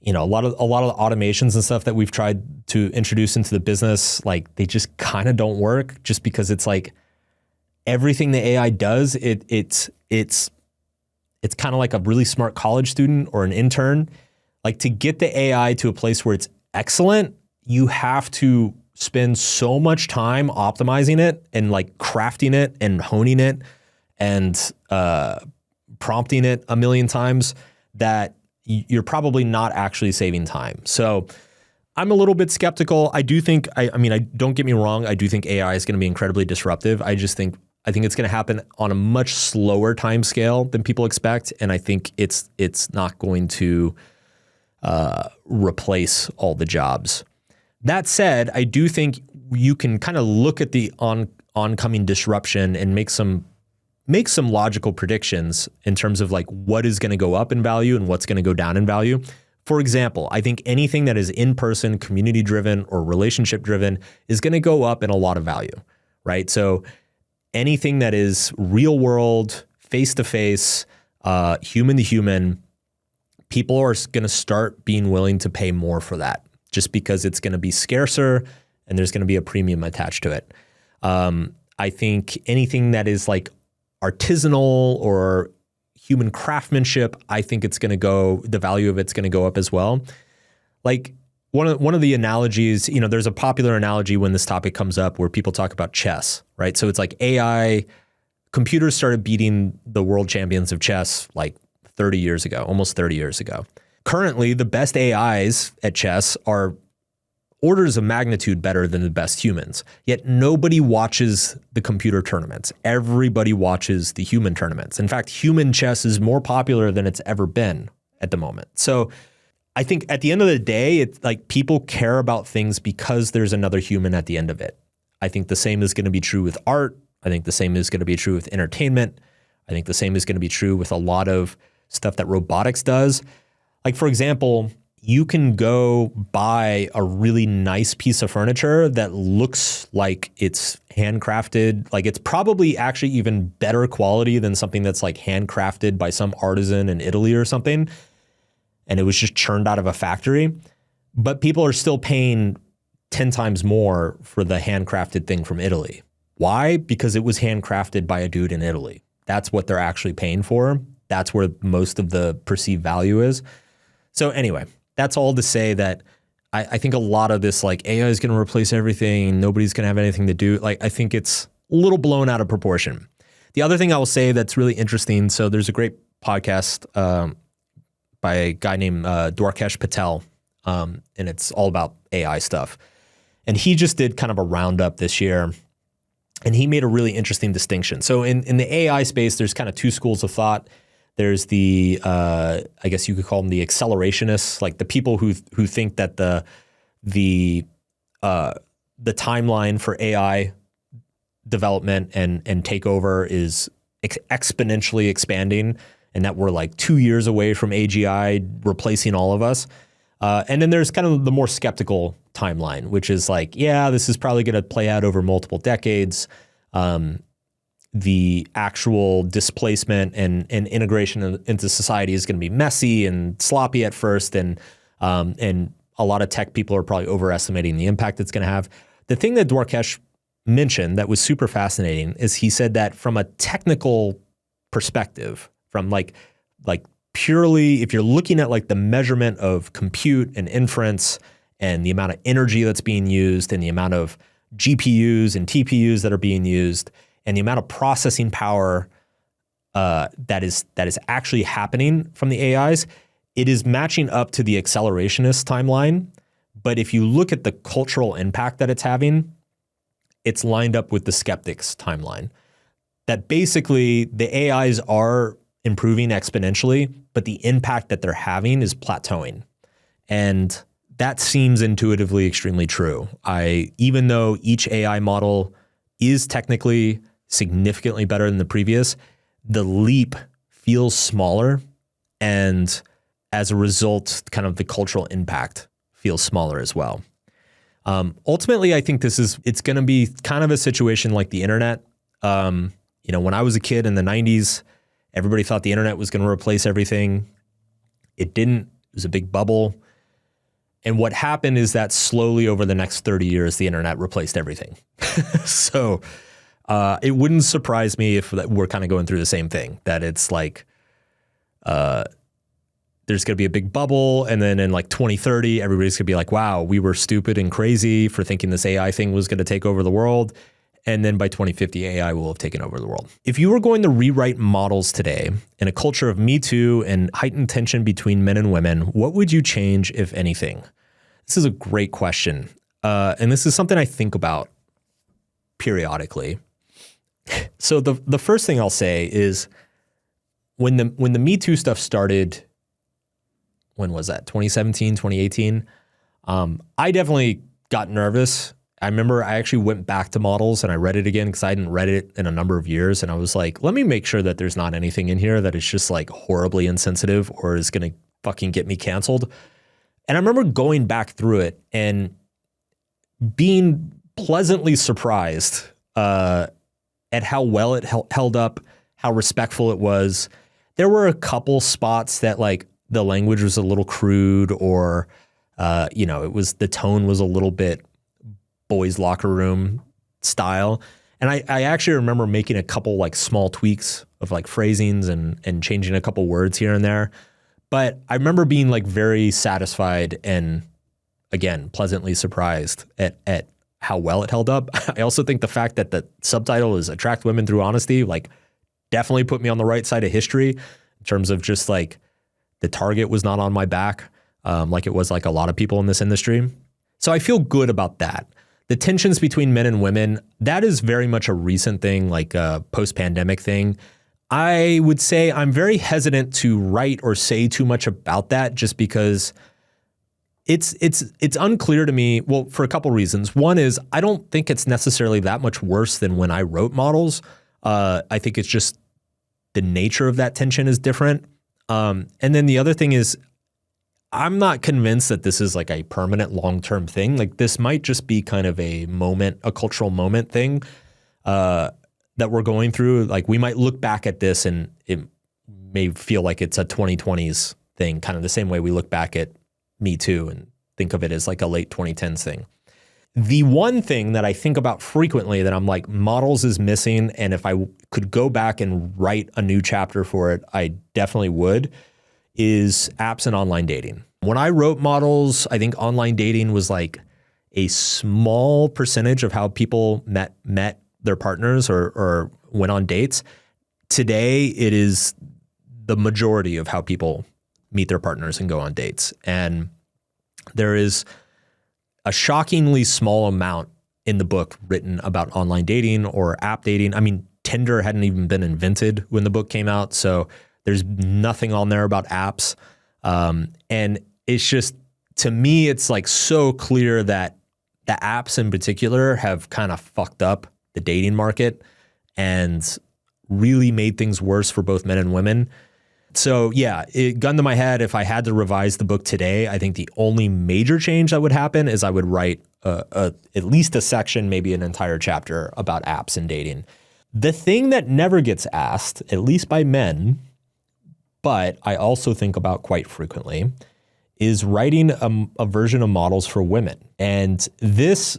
lot of automations and stuff that we've tried to introduce into the business. Like, they just kind of don't work, just because it's like everything the AI does, it's kind of like a really smart college student or an intern. Like, to get the AI to a place where it's excellent, you have to spend so much time optimizing it and like crafting it and honing it and prompting it a million times that you're probably not actually saving time. So I'm a little bit skeptical. I do think, I don't get me wrong, I do think AI is going to be incredibly disruptive. I think it's going to happen on a much slower time scale than people expect. And I think it's not going to replace all the jobs. That said, I do think you can kind of look at the oncoming disruption and make some logical predictions in terms of like what is going to go up in value and what's going to go down in value. For example, I think anything that is in-person, community-driven, or relationship-driven is going to go up in a lot of value, right? So anything that is real world, face to face, human to human, people are going to start being willing to pay more for that just because it's going to be scarcer and there's going to be a premium attached to it. I think anything that is like artisanal or human craftsmanship, I think the value of it's going to go up as well. Like one of the analogies, there's a popular analogy when this topic comes up where people talk about chess, right? So it's like AI, computers started beating the world champions of chess like 30 years ago, almost 30 years ago. Currently, the best AIs at chess are orders of magnitude better than the best humans. Yet nobody watches the computer tournaments. Everybody watches the human tournaments. In fact, human chess is more popular than it's ever been at the moment. So I think at the end of the day, it's like people care about things because there's another human at the end of it. I think the same is going to be true with art. I think the same is going to be true with entertainment. I think the same is going to be true with a lot of stuff that robotics does. Like, for example, you can go buy a really nice piece of furniture that looks like it's handcrafted. Like, it's probably actually even better quality than something that's like handcrafted by some artisan in Italy or something. And it was just churned out of a factory. But people are still paying 10 times more for the handcrafted thing from Italy. Why? Because it was handcrafted by a dude in Italy. That's what they're actually paying for. That's where most of the perceived value is. So anyway, that's all to say that I think a lot of this, like, AI is going to replace everything. Nobody's going to have anything to do. Like, I think it's a little blown out of proportion. The other thing I will say that's really interesting. So there's a great podcast by a guy named Dwarkesh Patel, and it's all about AI stuff. And he just did kind of a roundup this year, and he made a really interesting distinction. So in the AI space, there's kind of two schools of thought. There's the, I guess you could call them the accelerationists, like the people who think that the timeline for AI development and takeover is exponentially expanding, and that we're like 2 years away from AGI replacing all of us. And then there's kind of the more skeptical timeline, which is like, yeah, this is probably going to play out over multiple decades. The actual displacement and integration into society is going to be messy and sloppy at first, and a lot of tech people are probably overestimating the impact it's going to have. The thing that Dwarkesh mentioned that was super fascinating is he said that from a technical perspective, from like purely, if you're looking at like the measurement of compute and inference and the amount of energy that's being used and the amount of GPUs and TPUs that are being used, and the amount of processing power that is actually happening from the AIs, it is matching up to the accelerationist timeline. But if you look at the cultural impact that it's having, it's lined up with the skeptics timeline. That basically the AIs are improving exponentially, but the impact that they're having is plateauing. And that seems intuitively extremely true. Even though each AI model is technically significantly better than the previous, the leap feels smaller, and as a result, kind of the cultural impact feels smaller as well. Ultimately, I think it's going to be kind of a situation like the internet. When I was a kid in the 90s, everybody thought the internet was going to replace everything. It didn't. It was a big bubble. And what happened is that slowly over the next 30 years, the internet replaced everything. So it wouldn't surprise me if we're kind of going through the same thing, that it's like there's going to be a big bubble, and then in like 2030, everybody's going to be like, wow, we were stupid and crazy for thinking this AI thing was going to take over the world. And then by 2050, AI will have taken over the world. If you were going to rewrite models today in a culture of Me Too and heightened tension between men and women, what would you change, if anything? This is a great question. And this is something I think about periodically. So the first thing I'll say is when the Me Too stuff started, when was that? 2017, 2018? I definitely got nervous. I remember I actually went back to models and I read it again because I hadn't read it in a number of years. And I was like, let me make sure that there's not anything in here that is just like horribly insensitive or is going to fucking get me canceled. And I remember going back through it and being pleasantly surprised at how well it held up, how respectful it was. There were a couple spots that like the language was a little crude or, the tone was a little bit boys' locker room style. And I actually remember making a couple like small tweaks of like phrasings and changing a couple words here and there. But I remember being like very satisfied and, again, pleasantly surprised at how well it held up. I also think the fact that the subtitle is Attract Women Through Honesty, like definitely put me on the right side of history in terms of just like the target was not on my back like it was like a lot of people in this industry. So I feel good about that. The tensions between men and women, that is very much a recent thing, like a post-pandemic thing. I would say I'm very hesitant to write or say too much about that just because it's unclear to me, well, for a couple reasons. One is I don't think it's necessarily that much worse than when I wrote Models. I think it's just the nature of that tension is different. And then the other thing is I'm not convinced that this is like a permanent long-term thing. Like this might just be kind of a cultural moment thing that we're going through. Like we might look back at this and it may feel like it's a 2020s thing, kind of the same way we look back at Me Too and think of it as like a late 2010s thing. The one thing that I think about frequently that I'm like, Models is missing, and if I could go back and write a new chapter for it, I definitely would, is apps and online dating. When I wrote Models, I think online dating was like a small percentage of how people met their partners or went on dates. Today, it is the majority of how people meet their partners and go on dates. And there is a shockingly small amount in the book written about online dating or app dating. I mean, Tinder hadn't even been invented when the book came out, so there's nothing on there about apps. And it's just, to me, it's like so clear that the apps in particular have kind of fucked up the dating market and really made things worse for both men and women. So yeah, gun to my head, if I had to revise the book today, I think the only major change that would happen is I would write at least a section, maybe an entire chapter about apps and dating. The thing that never gets asked, at least by men, but I also think about quite frequently, is writing a version of Models for women. And this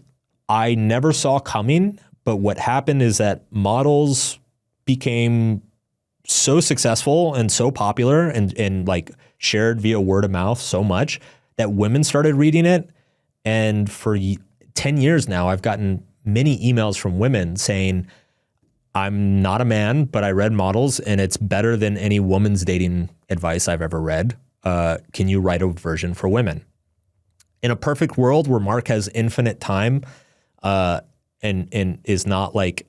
I never saw coming, but what happened is that Models became so successful and so popular and like shared via word of mouth so much that women started reading it. And for 10 years now, I've gotten many emails from women saying, I'm not a man, but I read Models and it's better than any woman's dating advice I've ever read. Can you write a version for women? In a perfect world where Mark has infinite time and is not like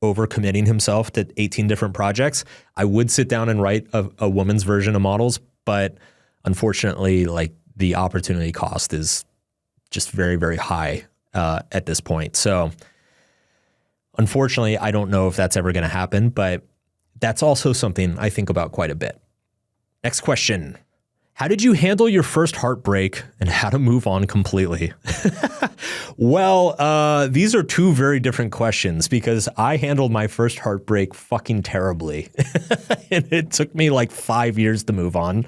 overcommitting himself to 18 different projects, I would sit down and write a woman's version of Models. But unfortunately, like the opportunity cost is just very, very high at this point. So unfortunately, I don't know if that's ever going to happen, but that's also something I think about quite a bit. Next question. How did you handle your first heartbreak and how to move on completely? Well, these are two very different questions because I handled my first heartbreak fucking terribly. And it took me like 5 years to move on.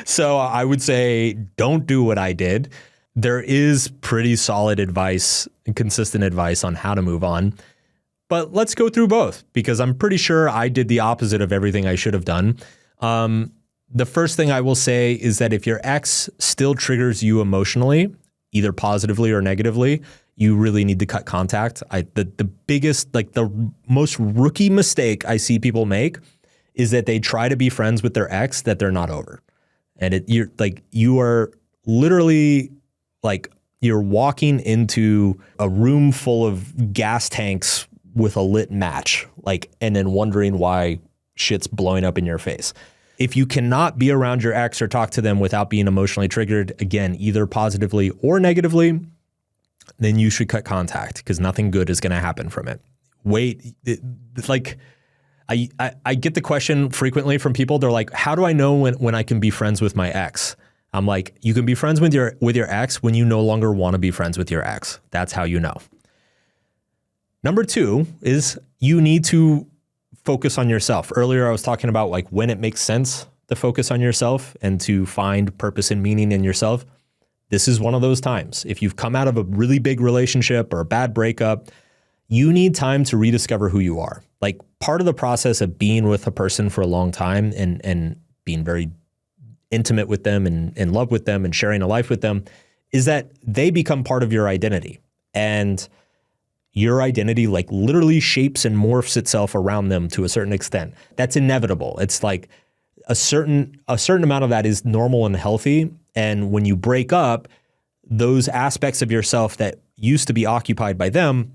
So I would say don't do what I did. There is pretty solid advice and consistent advice on how to move on. But let's go through both because I'm pretty sure I did the opposite of everything I should have done. The first thing I will say is that if your ex still triggers you emotionally, either positively or negatively, you really need to cut contact. The biggest, like the most rookie mistake I see people make is that they try to be friends with their ex that they're not over. And you are literally like you're walking into a room full of gas tanks with a lit match, like, and then wondering why shit's blowing up in your face. If you cannot be around your ex or talk to them without being emotionally triggered, again, either positively or negatively, then you should cut contact because nothing good is going to happen from it. I get the question frequently from people. They're like, how do I know when I can be friends with my ex? I'm like, you can be friends with your ex when you no longer want to be friends with your ex. That's how you know. Number 2 is you need to focus on yourself. Earlier, I was talking about like when it makes sense to focus on yourself and to find purpose and meaning in yourself. This is one of those times. If you've come out of a really big relationship or a bad breakup, you need time to rediscover who you are. Like part of the process of being with a person for a long time and being very intimate with them and in love with them and sharing a life with them is that they become part of your identity. And your identity like literally shapes and morphs itself around them to a certain extent. That's inevitable. It's like a certain amount of that is normal and healthy. And when you break up, those aspects of yourself that used to be occupied by them,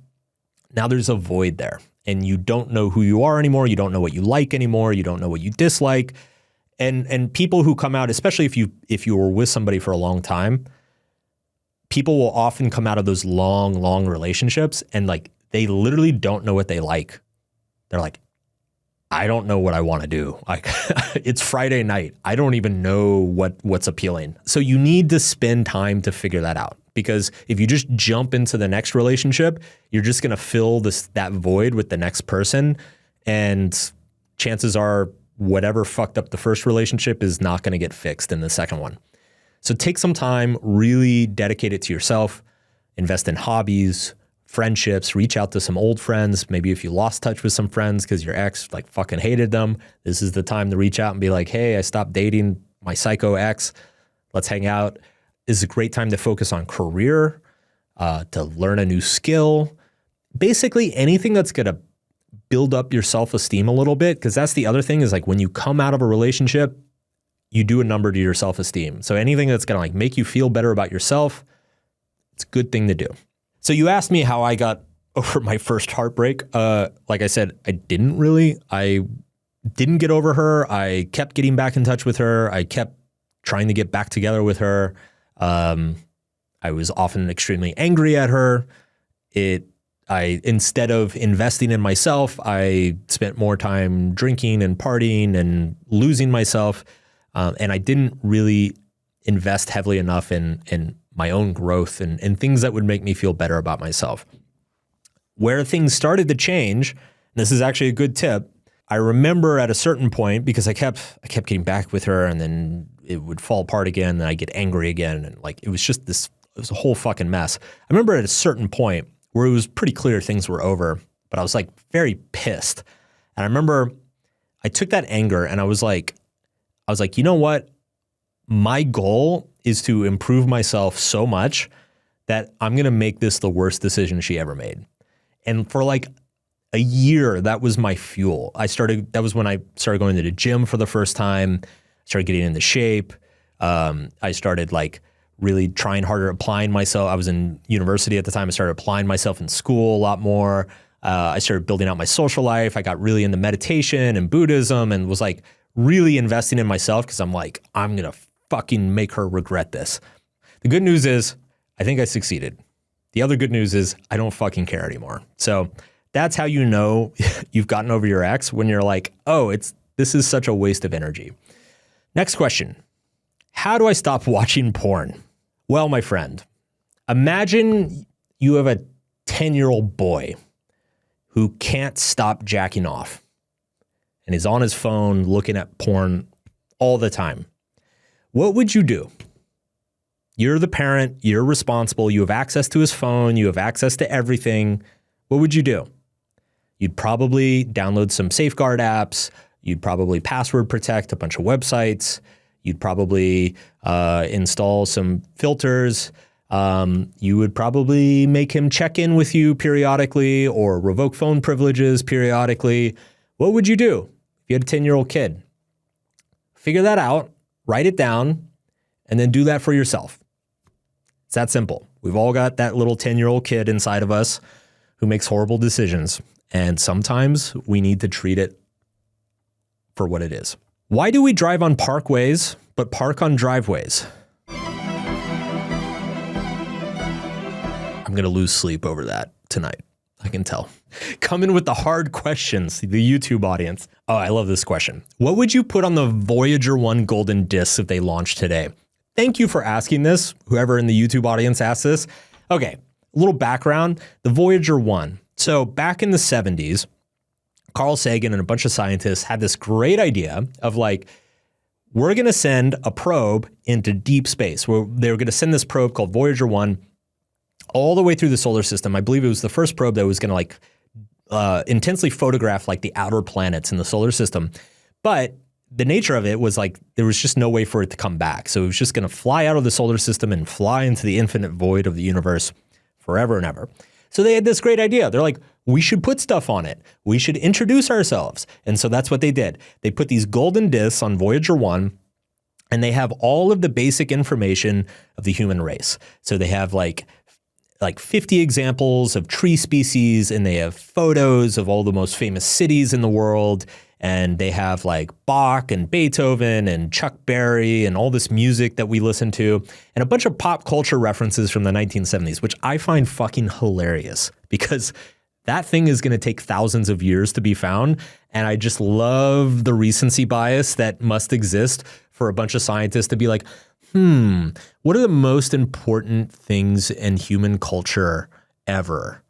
now there's a void there. And you don't know who you are anymore. You don't know what you like anymore. You don't know what you dislike. And people who come out, especially if you were with somebody for a long time, people will often come out of those long relationships and like they literally don't know what they like. They're like, I don't know what I want to do. Like it's Friday night. I don't even know what's appealing. So you need to spend time to figure that out, because if you just jump into the next relationship, you're just going to fill that void with the next person. And chances are whatever fucked up the first relationship is not going to get fixed in the second one. So take some time, really dedicate it to yourself, invest in hobbies, friendships, reach out to some old friends. Maybe if you lost touch with some friends because your ex like fucking hated them, this is the time to reach out and be like, hey, I stopped dating my psycho ex. Let's hang out. This is a great time to focus on career, to learn a new skill. Basically anything that's going to build up your self-esteem a little bit, because that's the other thing is like when you come out of a relationship, you do a number to your self-esteem. So anything that's going to like make you feel better about yourself, it's a good thing to do. So you asked me how I got over my first heartbreak. Like I said, I didn't really. I didn't get over her. I kept getting back in touch with her. I kept trying to get back together with her. I was often extremely angry at her. Instead of investing in myself, I spent more time drinking and partying and losing myself. And I didn't really invest heavily enough in my own growth and things that would make me feel better about myself. Where things started to change, and this is actually a good tip, I remember at a certain point, because I kept getting back with her and then it would fall apart again and I get angry again. And like, it was a whole fucking mess. I remember at a certain point where it was pretty clear things were over, but I was like very pissed. And I remember I took that anger and I was like, you know what? My goal is to improve myself so much that I'm going to make this the worst decision she ever made. And for like a year, that was my fuel. That was when I started going to the gym for the first time, started getting into shape. I started like really trying harder, applying myself. I was in university at the time. I started applying myself in school a lot more. I started building out my social life. I got really into meditation and Buddhism and was like really investing in myself because I'm like, I'm going to fucking make her regret this. The good news is I think I succeeded. The other good news is I don't fucking care anymore. So that's how you know you've gotten over your ex, when you're like, oh, this is such a waste of energy. Next question. How do I stop watching porn? Well, my friend, imagine you have a 10-year-old boy who can't stop jacking off and is on his phone looking at porn all the time. What would you do? You're the parent, you're responsible, you have access to his phone, you have access to everything. What would you do? You'd probably download some safeguard apps. You'd probably password protect a bunch of websites. You'd probably install some filters. You would probably make him check in with you periodically or revoke phone privileges periodically. What would you do if you had a 10-year-old kid? Figure that out, write it down, and then do that for yourself. It's that simple. We've all got that little 10-year-old kid inside of us who makes horrible decisions. And sometimes we need to treat it for what it is. Why do we drive on parkways but park on driveways? I'm going to lose sleep over that tonight. I can tell. Coming with the hard questions, the YouTube audience. Oh, I love this question. What would you put on the Voyager 1 golden disc if they launched today? Thank you for asking this, whoever in the YouTube audience asked this. Okay, a little background. The Voyager 1. So back in the 70s, Carl Sagan and a bunch of scientists had this great idea of like, we're going to send a probe into deep space. They were going to send this probe called Voyager 1 all the way through the solar system. I believe it was the first probe that was going to like intensely photograph like the outer planets in the solar system. But the nature of it was like there was just no way for it to come back. So it was just going to fly out of the solar system and fly into the infinite void of the universe forever and ever. So they had this great idea. They're like, we should put stuff on it. We should introduce ourselves. And so that's what they did. They put these golden discs on Voyager 1, and they have all of the basic information of the human race. So they have like 50 examples of tree species, and they have photos of all the most famous cities in the world. And they have like Bach and Beethoven and Chuck Berry and all this music that we listen to, and a bunch of pop culture references from the 1970s, which I find fucking hilarious because that thing is going to take thousands of years to be found. And I just love the recency bias that must exist for a bunch of scientists to be like, what are the most important things in human culture ever?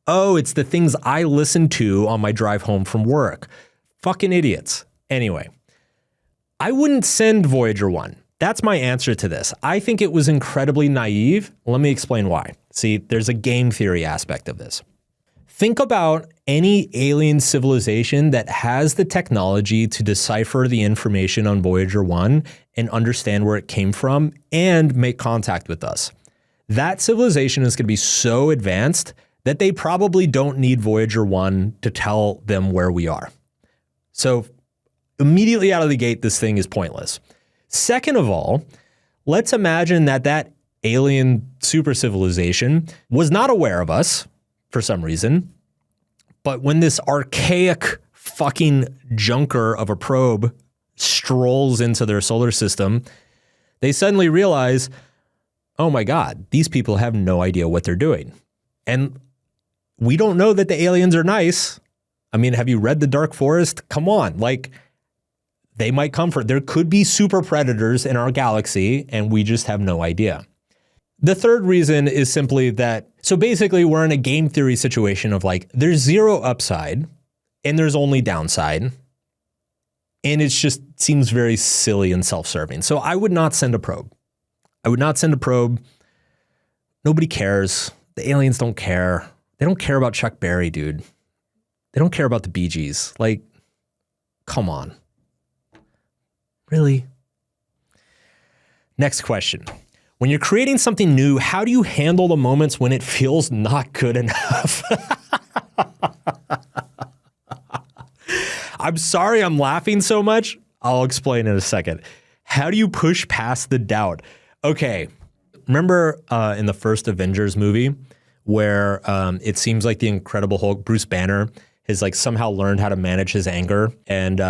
Oh, it's the things I listen to on my drive home from work. Fucking idiots. Anyway, I wouldn't send Voyager 1. That's my answer to this. I think it was incredibly naive. Let me explain why. See, there's a game theory aspect of this. Think about any alien civilization that has the technology to decipher the information on Voyager 1 and understand where it came from and make contact with us. That civilization is going to be so advanced that they probably don't need Voyager 1 to tell them where we are. So immediately out of the gate, this thing is pointless. Second of all, let's imagine that alien super civilization was not aware of us for some reason. But when this archaic fucking junker of a probe strolls into their solar system, they suddenly realize, oh my God, these people have no idea what they're doing. And we don't know that the aliens are nice. I mean, have you read The Dark Forest? Come on, like they might come for, there could be super predators in our galaxy and we just have no idea. The third reason is simply that, so basically we're in a game theory situation of like, there's zero upside and there's only downside. And it just seems very silly and self-serving. So I would not send a probe. I would not send a probe. Nobody cares. The aliens don't care. They don't care about Chuck Berry, dude. They don't care about the Bee Gees. Like, come on. Really? Next question. When you're creating something new, how do you handle the moments when it feels not good enough? I'm sorry I'm laughing so much. I'll explain in a second. How do you push past the doubt? Okay, remember in the first Avengers movie where it seems like the Incredible Hulk, Bruce Banner, has like somehow learned how to manage his anger, and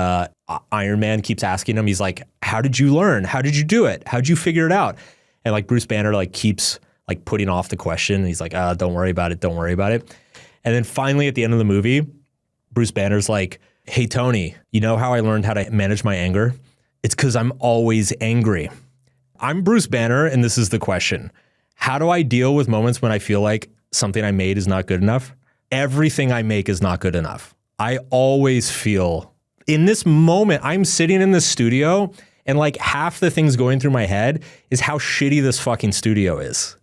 Iron Man keeps asking him, he's like, how did you learn? How did you do it? How'd you figure it out? And like Bruce Banner like keeps like putting off the question. And he's like, don't worry about it. Don't worry about it. And then finally at the end of the movie, Bruce Banner's like, hey, Tony, you know how I learned how to manage my anger? It's because I'm always angry. I'm Bruce Banner, and this is the question. How do I deal with moments when I feel like something I made is not good enough? Everything I make is not good enough. I always feel, in this moment, I'm sitting in the studio, and like half the things going through my head is how shitty this fucking studio is.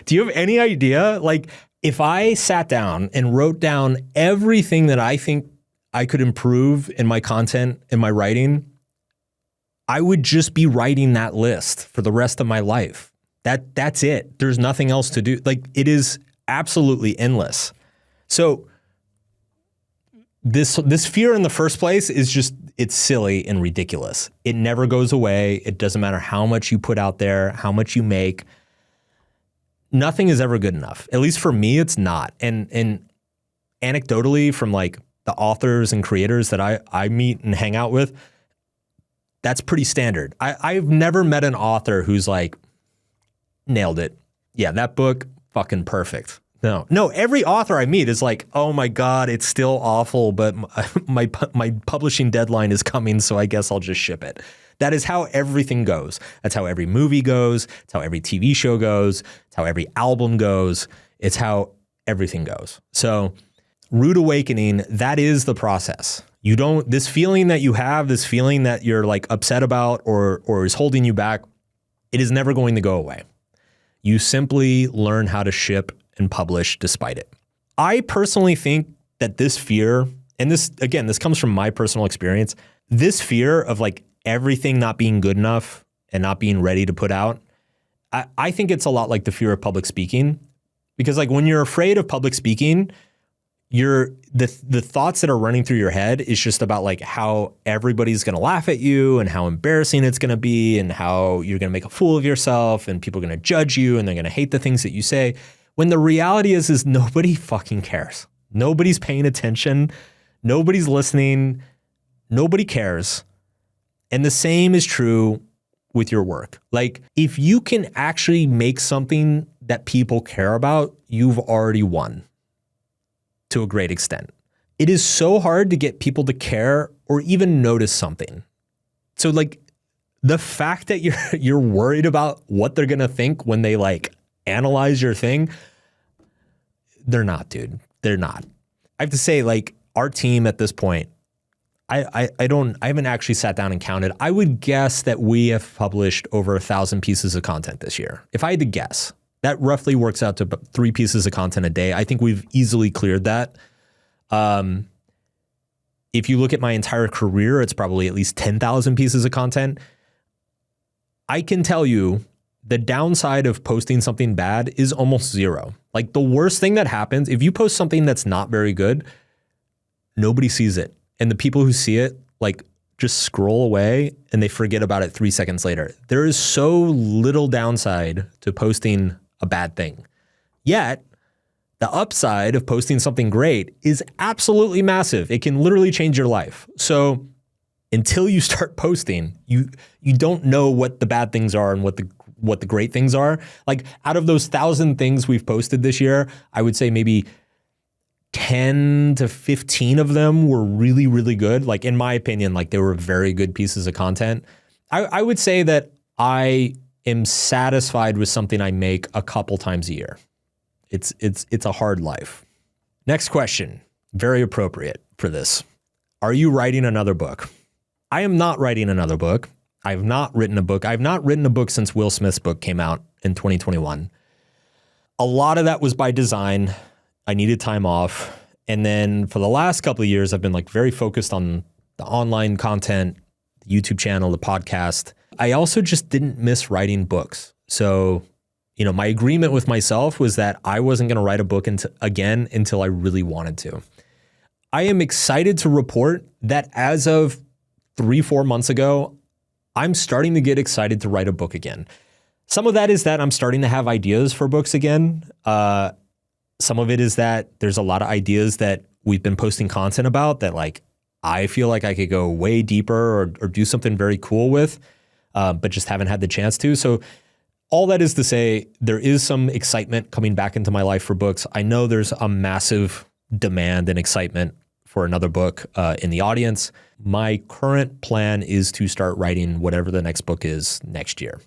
Do you have any idea? Like, if I sat down and wrote down everything that I think I could improve in my content, in my writing, I would just be writing that list for the rest of my life. That's it. There's nothing else to do. Like, it is absolutely endless. So this fear in the first place is just, it's silly and ridiculous. It never goes away. It doesn't matter how much you put out there, how much you make. Nothing is ever good enough. At least for me, it's not. And anecdotally, from like the authors and creators that I meet and hang out with, that's pretty standard. I've never met an author who's like, nailed it. Yeah, that book, fucking perfect. No, every author I meet is like, oh my God, it's still awful, but my publishing deadline is coming, so I guess I'll just ship it. That is how everything goes. That's how every movie goes. It's how every TV show goes. It's how every album goes. It's how everything goes. So rude awakening, that is the process. You don't, this feeling that you have, this feeling that you're like upset about or is holding you back, it is never going to go away. You simply learn how to ship and publish despite it. I personally think that this fear, and this, again, this comes from my personal experience, this fear of like everything not being good enough and not being ready to put out, I think it's a lot like the fear of public speaking, because like when you're afraid of public speaking, the thoughts that are running through your head is just about like how everybody's going to laugh at you and how embarrassing it's going to be and how you're going to make a fool of yourself and people are going to judge you and they're going to hate the things that you say. When the reality is nobody fucking cares. Nobody's paying attention. Nobody's listening. Nobody cares. And the same is true with your work. Like if you can actually make something that people care about, you've already won to a great extent. It is so hard to get people to care or even notice something. So like the fact that you're worried about what they're going to think when they like analyze your thing, they're not, dude. They're not. I have to say, like, our team at this point, I haven't actually sat down and counted. I would guess that we have published over 1,000 pieces of content this year. If I had to guess, that roughly works out to about 3 pieces of content a day. I think we've easily cleared that. If you look at my entire career, it's probably at least 10,000 pieces of content. I can tell you the downside of posting something bad is almost zero. Like the worst thing that happens, if you post something that's not very good, nobody sees it. And the people who see it, like, just scroll away and they forget about it 3 seconds later. There is so little downside to posting a bad thing. Yet, the upside of posting something great is absolutely massive. It can literally change your life. So until you start posting, you don't know what the bad things are and what the great things are. Like out of those 1,000 things we've posted this year, I would say maybe 10 to 15 of them were really, really good. Like in my opinion, like they were very good pieces of content. I would say that I am satisfied with something I make a couple times a year. It's a hard life. Next question, very appropriate for this. Are you writing another book? I am not writing another book. I've not written a book. I've not written a book since Will Smith's book came out in 2021. A lot of that was by design. I needed time off. And then for the last couple of years, I've been like very focused on the online content, the YouTube channel, the podcast. I also just didn't miss writing books. So, my agreement with myself was that I wasn't going to write a book again until I really wanted to. I am excited to report that as of 3-4 months ago, I'm starting to get excited to write a book again. Some of that is that I'm starting to have ideas for books again. Some of it is that there's a lot of ideas that we've been posting content about that like I feel like I could go way deeper or do something very cool with, but just haven't had the chance to. So all that is to say, there is some excitement coming back into my life for books. I know there's a massive demand and excitement for another book in the audience. My current plan is to start writing whatever the next book is next year.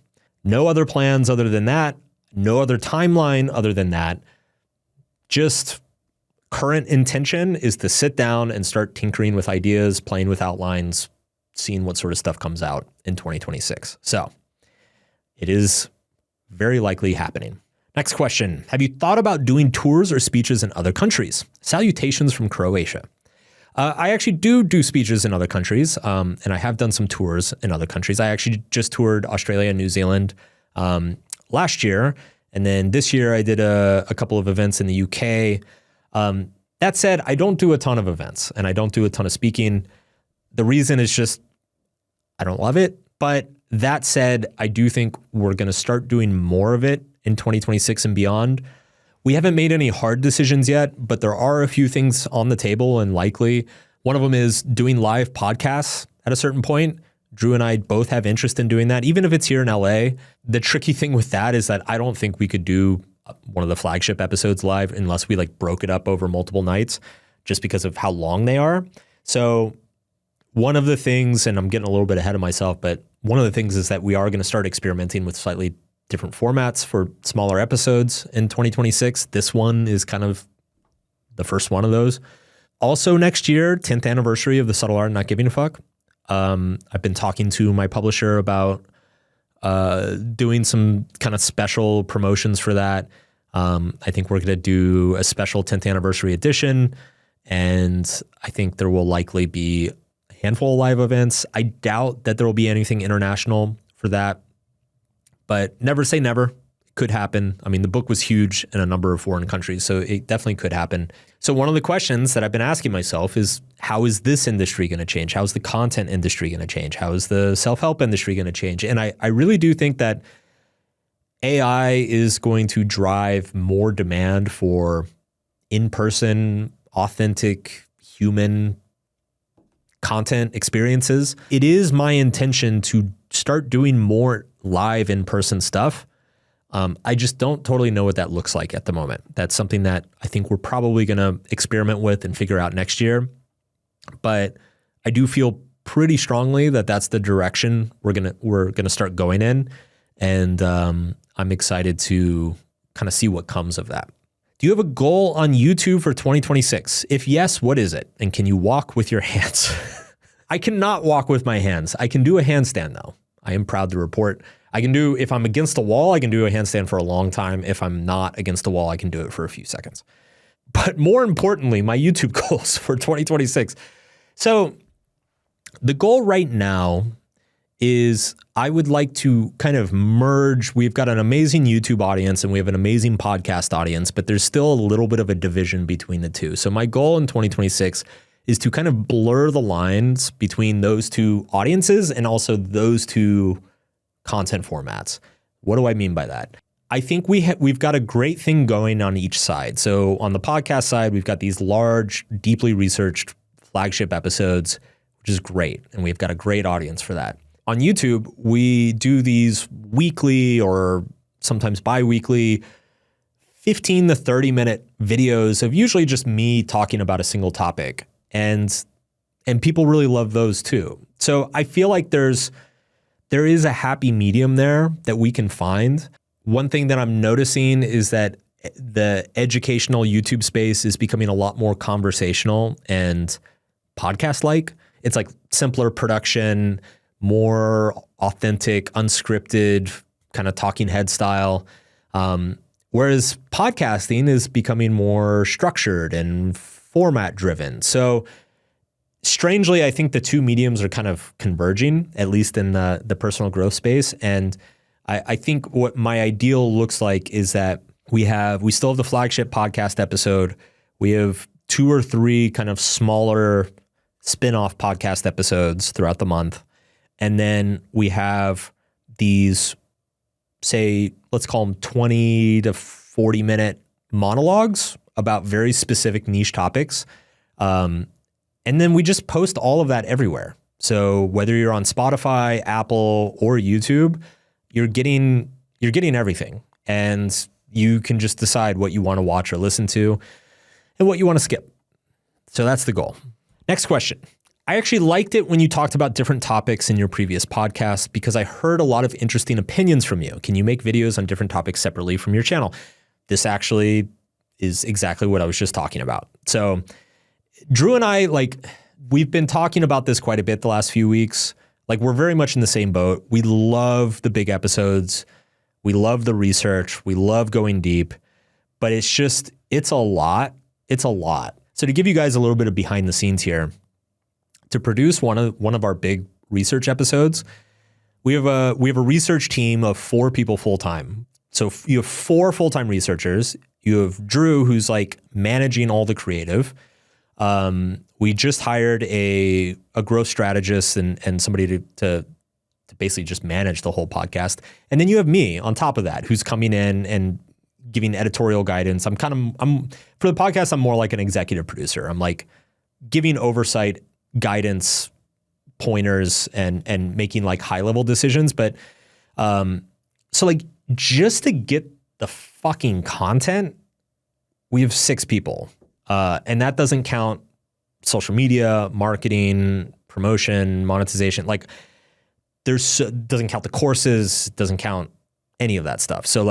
No other plans other than that. No other timeline other than that. Just current intention is to sit down and start tinkering with ideas, playing with outlines, seeing what sort of stuff comes out in 2026. So it is very likely happening. Next question. Have you thought about doing tours or speeches in other countries? Salutations from Croatia. I actually do speeches in other countries, and I have done some tours in other countries. I actually just toured Australia and New Zealand last year. And then this year I did a couple of events in the UK. That said, I don't do a ton of events and I don't do a ton of speaking. The reason is just I don't love it. But that said, I do think we're going to start doing more of it in 2026 and beyond. We haven't made any hard decisions yet, but there are a few things on the table and likely. One of them is doing live podcasts at a certain point. Drew and I both have interest in doing that, even if it's here in LA. The tricky thing with that is that I don't think we could do one of the flagship episodes live unless we like broke it up over multiple nights just because of how long they are. So one of the things, and I'm getting a little bit ahead of myself, but one of the things is that we are going to start experimenting with slightly different formats for smaller episodes in 2026. This one is kind of the first one of those. Also next year, 10th anniversary of the Subtle Art of Not Giving a Fuck. I've been talking to my publisher about doing some kind of special promotions for that. I think we're going to do a special 10th anniversary edition, and I think there will likely be a handful of live events. I doubt that there will be anything international for that, but never say never. It could happen. I mean, the book was huge in a number of foreign countries, so it definitely could happen. So one of the questions that I've been asking myself is, how is this industry going to change? How is the content industry going to change? How is the self-help industry going to change? And I really do think that AI is going to drive more demand for in-person, authentic, human content experiences. It is my intention to start doing more live in-person stuff. I just don't totally know what that looks like at the moment. That's something that I think we're probably going to experiment with and figure out next year. But I do feel pretty strongly that that's the direction we're gonna start going in, and I'm excited to kind of see what comes of that. Do you have a goal on YouTube for 2026? If yes, what is it? And can you walk with your hands? I cannot walk with my hands. I can do a handstand though. I am proud to report. I can do, if I'm against a wall, I can do a handstand for a long time. If I'm not against a wall, I can do it for a few seconds. But more importantly, my YouTube goals for 2026. So the goal right now is I would like to kind of merge. We've got an amazing YouTube audience and we have an amazing podcast audience, but there's still a little bit of a division between the two. So my goal in 2026 is to kind of blur the lines between those two audiences and also those two content formats. What do I mean by that? I think we've got a great thing going on each side. So on the podcast side, we've got these large, deeply researched flagship episodes, which is great. And we've got a great audience for that. On YouTube, we do these weekly or sometimes bi-weekly 15 to 30 minute videos of usually just me talking about a single topic. And people really love those too. So I feel like there is a happy medium there that we can find. One thing that I'm noticing is that the educational YouTube space is becoming a lot more conversational and podcast-like. It's like simpler production, more authentic, unscripted, kind of talking head style. Whereas podcasting is becoming more structured and format driven. So strangely, I think the two mediums are kind of converging, at least in the personal growth space. And I think what my ideal looks like is that we still have the flagship podcast episode. We have 2 or 3 kind of smaller spin-off podcast episodes throughout the month. And then we have these, say, let's call them 20 to 40 minute monologues about very specific niche topics. And then we just post all of that everywhere. So whether you're on Spotify, Apple, or YouTube, you're getting everything. And you can just decide what you want to watch or listen to and what you want to skip. So that's the goal. Next question. I actually liked it when you talked about different topics in your previous podcast because I heard a lot of interesting opinions from you. Can you make videos on different topics separately from your channel? This actually is exactly what I was just talking about. So Drew and I, we've been talking about this quite a bit the last few weeks. We're very much in the same boat. We love the big episodes. We love the research. We love going deep, but it's a lot. It's a lot. So to give you guys a little bit of behind the scenes here, to produce one of our big research episodes, we have a research team of 4 people full time. So you have 4 full-time researchers. You have Drew, who's managing all the creative. We just hired a growth strategist and somebody to basically just manage the whole podcast. And then you have me on top of that, who's coming in and giving editorial guidance. I'm for the podcast, I'm more like an executive producer. I'm giving oversight, guidance, pointers, and making high level decisions. But so just to get the fucking content, we have 6 people. And that doesn't count social media, marketing, promotion, monetization. Doesn't count the courses, doesn't count any of that stuff. So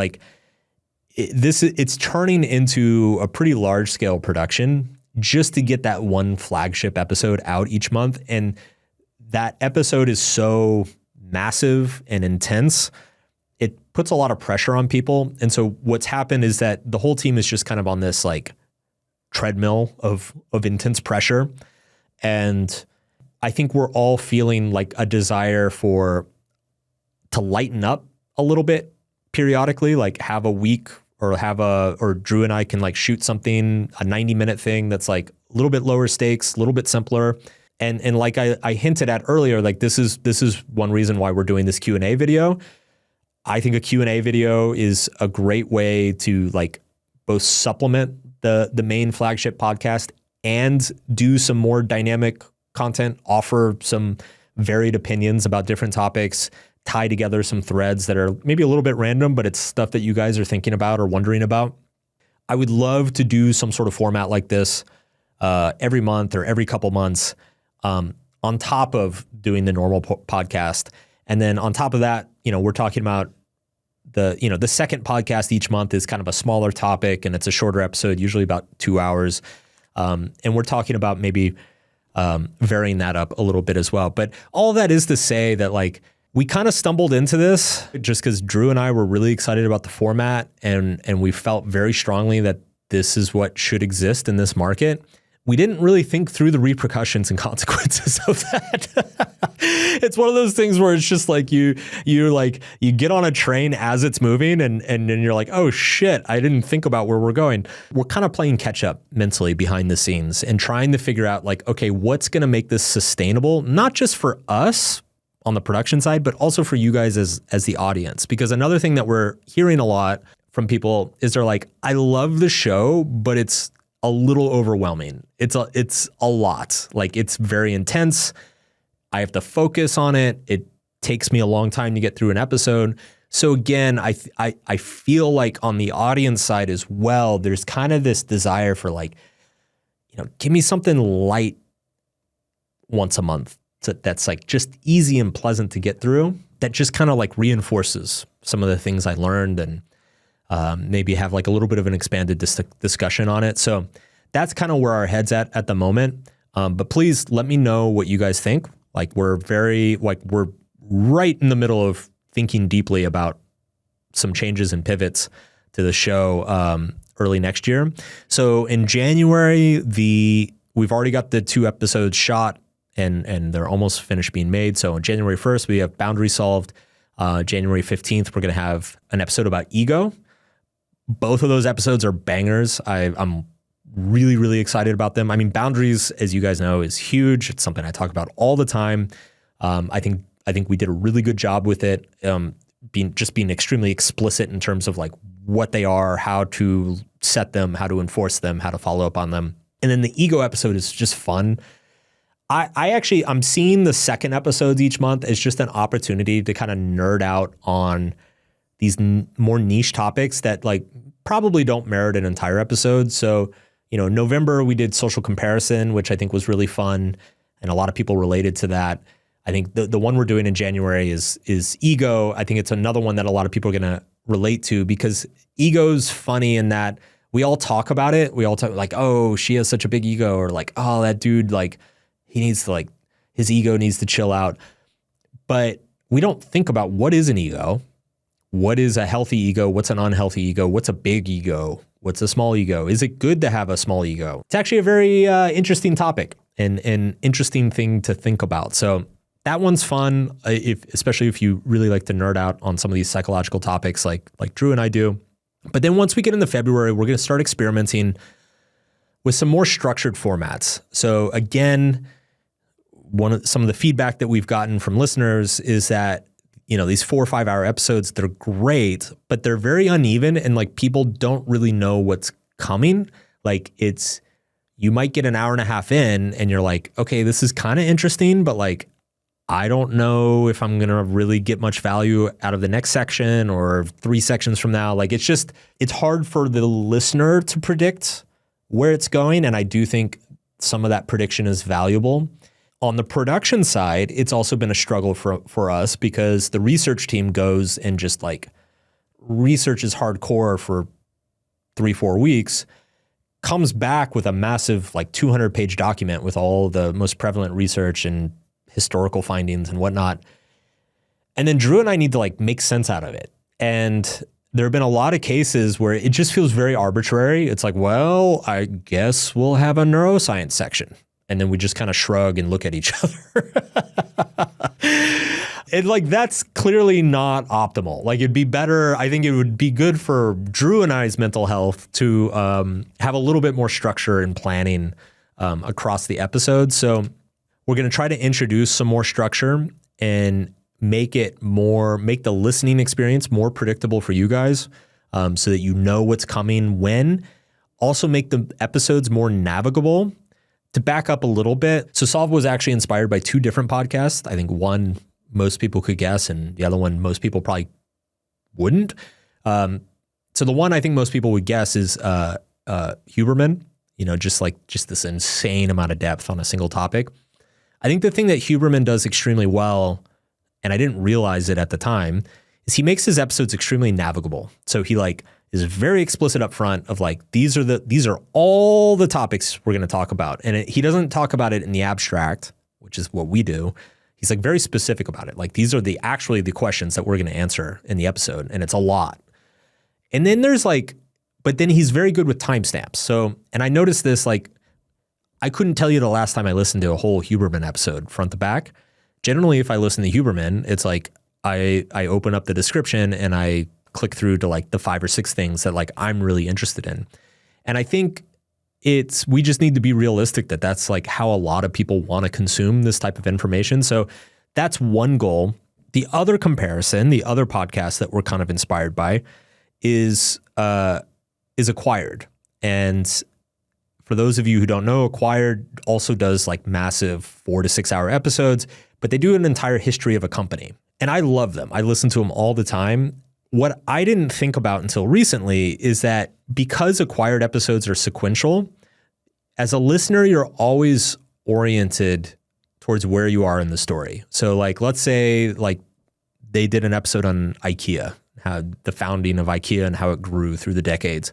it's turning into a pretty large scale production just to get that one flagship episode out each month. And that episode is so massive and intense. It puts a lot of pressure on people. And so what's happened is that the whole team is just kind of on this like treadmill of intense pressure. And I think we're all feeling like a desire to lighten up a little bit periodically, like have a week or Drew and I can like shoot something, a 90-minute thing that's like a little bit lower stakes, a little bit simpler. And like I hinted at earlier, like this is one reason why we're doing this Q&A video. I think a Q&A video is a great way to like both supplement the main flagship podcast and do some more dynamic content, offer some varied opinions about different topics, tie together some threads that are maybe a little bit random, but it's stuff that you guys are thinking about or wondering about. I would love to do some sort of format like this every month or every couple months on top of doing the normal podcast. And then on top of that, we're talking about the second podcast each month is kind of a smaller topic and it's a shorter episode, usually about 2 hours. And we're talking about maybe varying that up a little bit as well. But all that is to say that like we kind of stumbled into this just because Drew and I were really excited about the format and we felt very strongly that this is what should exist in this market. We didn't really think through the repercussions and consequences of that. It's one of those things where it's just like you get on a train as it's moving and then you're like, oh shit, I didn't think about where we're going. We're kind of playing catch up mentally behind the scenes and trying to figure out like, okay, what's going to make this sustainable, not just for us on the production side, but also for you guys as the audience. Because another thing that we're hearing a lot from people is they're like, I love the show, but it's a little overwhelming. It's a lot. Like it's very intense. I have to focus on it. It takes me a long time to get through an episode. So again, I feel like on the audience side as well, there's kind of this desire for like, give me something light once a month that's like just easy and pleasant to get through, that just kind of like reinforces some of the things I learned and maybe have like a little bit of an expanded discussion on it. So that's kind of where our head's at the moment. But please let me know what you guys think. Like we're right in the middle of thinking deeply about some changes and pivots to the show early next year. So in January, we've already got the 2 episodes shot and they're almost finished being made. So on January 1st, we have Boundaries Solved. January 15th, we're going to have an episode about ego. Both of those episodes are bangers. I'm really, really excited about them. I mean, Boundaries, as you guys know, is huge. It's something I talk about all the time. I think we did a really good job with it, being extremely explicit in terms of like what they are, how to set them, how to enforce them, how to follow up on them. And then the ego episode is just fun. I'm seeing the second episodes each month as just an opportunity to kind of nerd out on these more niche topics that like probably don't merit an entire episode. So, November we did social comparison, which I think was really fun. And a lot of people related to that. I think the one we're doing in January is ego. I think it's another one that a lot of people are going to relate to because ego's funny in that we all talk about it. We all talk like, oh, she has such a big ego, or like, oh, that dude, like he needs to his ego needs to chill out. But we don't think about what is an ego. What is a healthy ego? What's an unhealthy ego? What's a big ego? What's a small ego? Is it good to have a small ego? It's actually a very interesting topic and an interesting thing to think about. So that one's fun, especially if you really like to nerd out on some of these psychological topics like Drew and I do. But then once we get into February, we're going to start experimenting with some more structured formats. So again, some of the feedback that we've gotten from listeners is that these 4 or 5 hour episodes, they're great, but they're very uneven and like people don't really know what's coming. Like you might get an hour and a half in and you're like, okay, this is kind of interesting, but like, I don't know if I'm going to really get much value out of the next section or 3 sections from now. Like it's hard for the listener to predict where it's going. And I do think some of that prediction is valuable. On the production side, it's also been a struggle for us because the research team goes and just like researches hardcore for 3-4 weeks, comes back with a massive like 200-page document with all the most prevalent research and historical findings and whatnot. And then Drew and I need to like make sense out of it. And there have been a lot of cases where it just feels very arbitrary. It's like, well, I guess we'll have a neuroscience section. And then we just kind of shrug and look at each other. And like, that's clearly not optimal. Like, it'd be better. I think it would be good for Drew and I's mental health to have a little bit more structure and planning across the episodes. So we're going to try to introduce some more structure and make the listening experience more predictable for you guys, so that you know what's coming when. Also make the episodes more navigable. To back up a little bit, so Solve was actually inspired by 2 different podcasts. I think one most people could guess, and the other one most people probably wouldn't. So the one I think most people would guess is Huberman. Just this insane amount of depth on a single topic. I think the thing that Huberman does extremely well, and I didn't realize it at the time, is he makes his episodes extremely navigable. So he is very explicit up front of like, these are all the topics we're going to talk about. And he doesn't talk about it in the abstract, which is what we do. He's like very specific about it. Like, these are actually the questions that we're going to answer in the episode. And it's a lot. And then but then he's very good with timestamps. So, and I noticed this, like, I couldn't tell you the last time I listened to a whole Huberman episode front to back. Generally, if I listen to Huberman, it's like I open up the description and I click through to like the 5 or 6 things that like I'm really interested in. And I think we just need to be realistic that that's like how a lot of people want to consume this type of information. So that's one goal. The other comparison, the other podcast that we're kind of inspired by is Acquired. And for those of you who don't know, Acquired also does like massive 4 to 6 hour episodes, but they do an entire history of a company. And I love them. I listen to them all the time. What I didn't think about until recently is that because Acquired episodes are sequential, as a listener, you're always oriented towards where you are in the story. So like, let's say like they did an episode on IKEA, how the founding of IKEA and how it grew through the decades.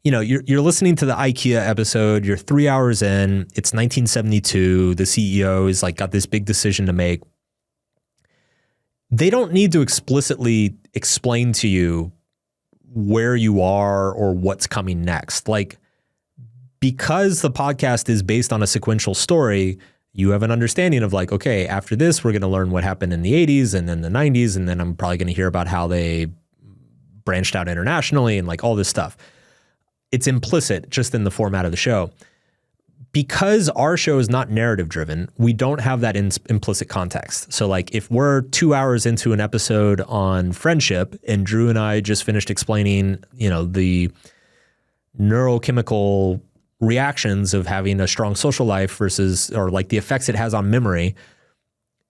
You're listening to the IKEA episode, you're 3 hours in, it's 1972, the CEO is like got this big decision to make. They don't need to explicitly explain to you where you are or what's coming next. Like, because the podcast is based on a sequential story, you have an understanding of like, okay, after this, we're going to learn what happened in the 80s and then the 90s. And then I'm probably going to hear about how they branched out internationally and like all this stuff. It's implicit just in the format of the show. Because our show is not narrative driven, we don't have that implicit context. So like if we're 2 hours into an episode on friendship and Drew and I just finished explaining, the neurochemical reactions of having a strong social life versus, or like the effects it has on memory,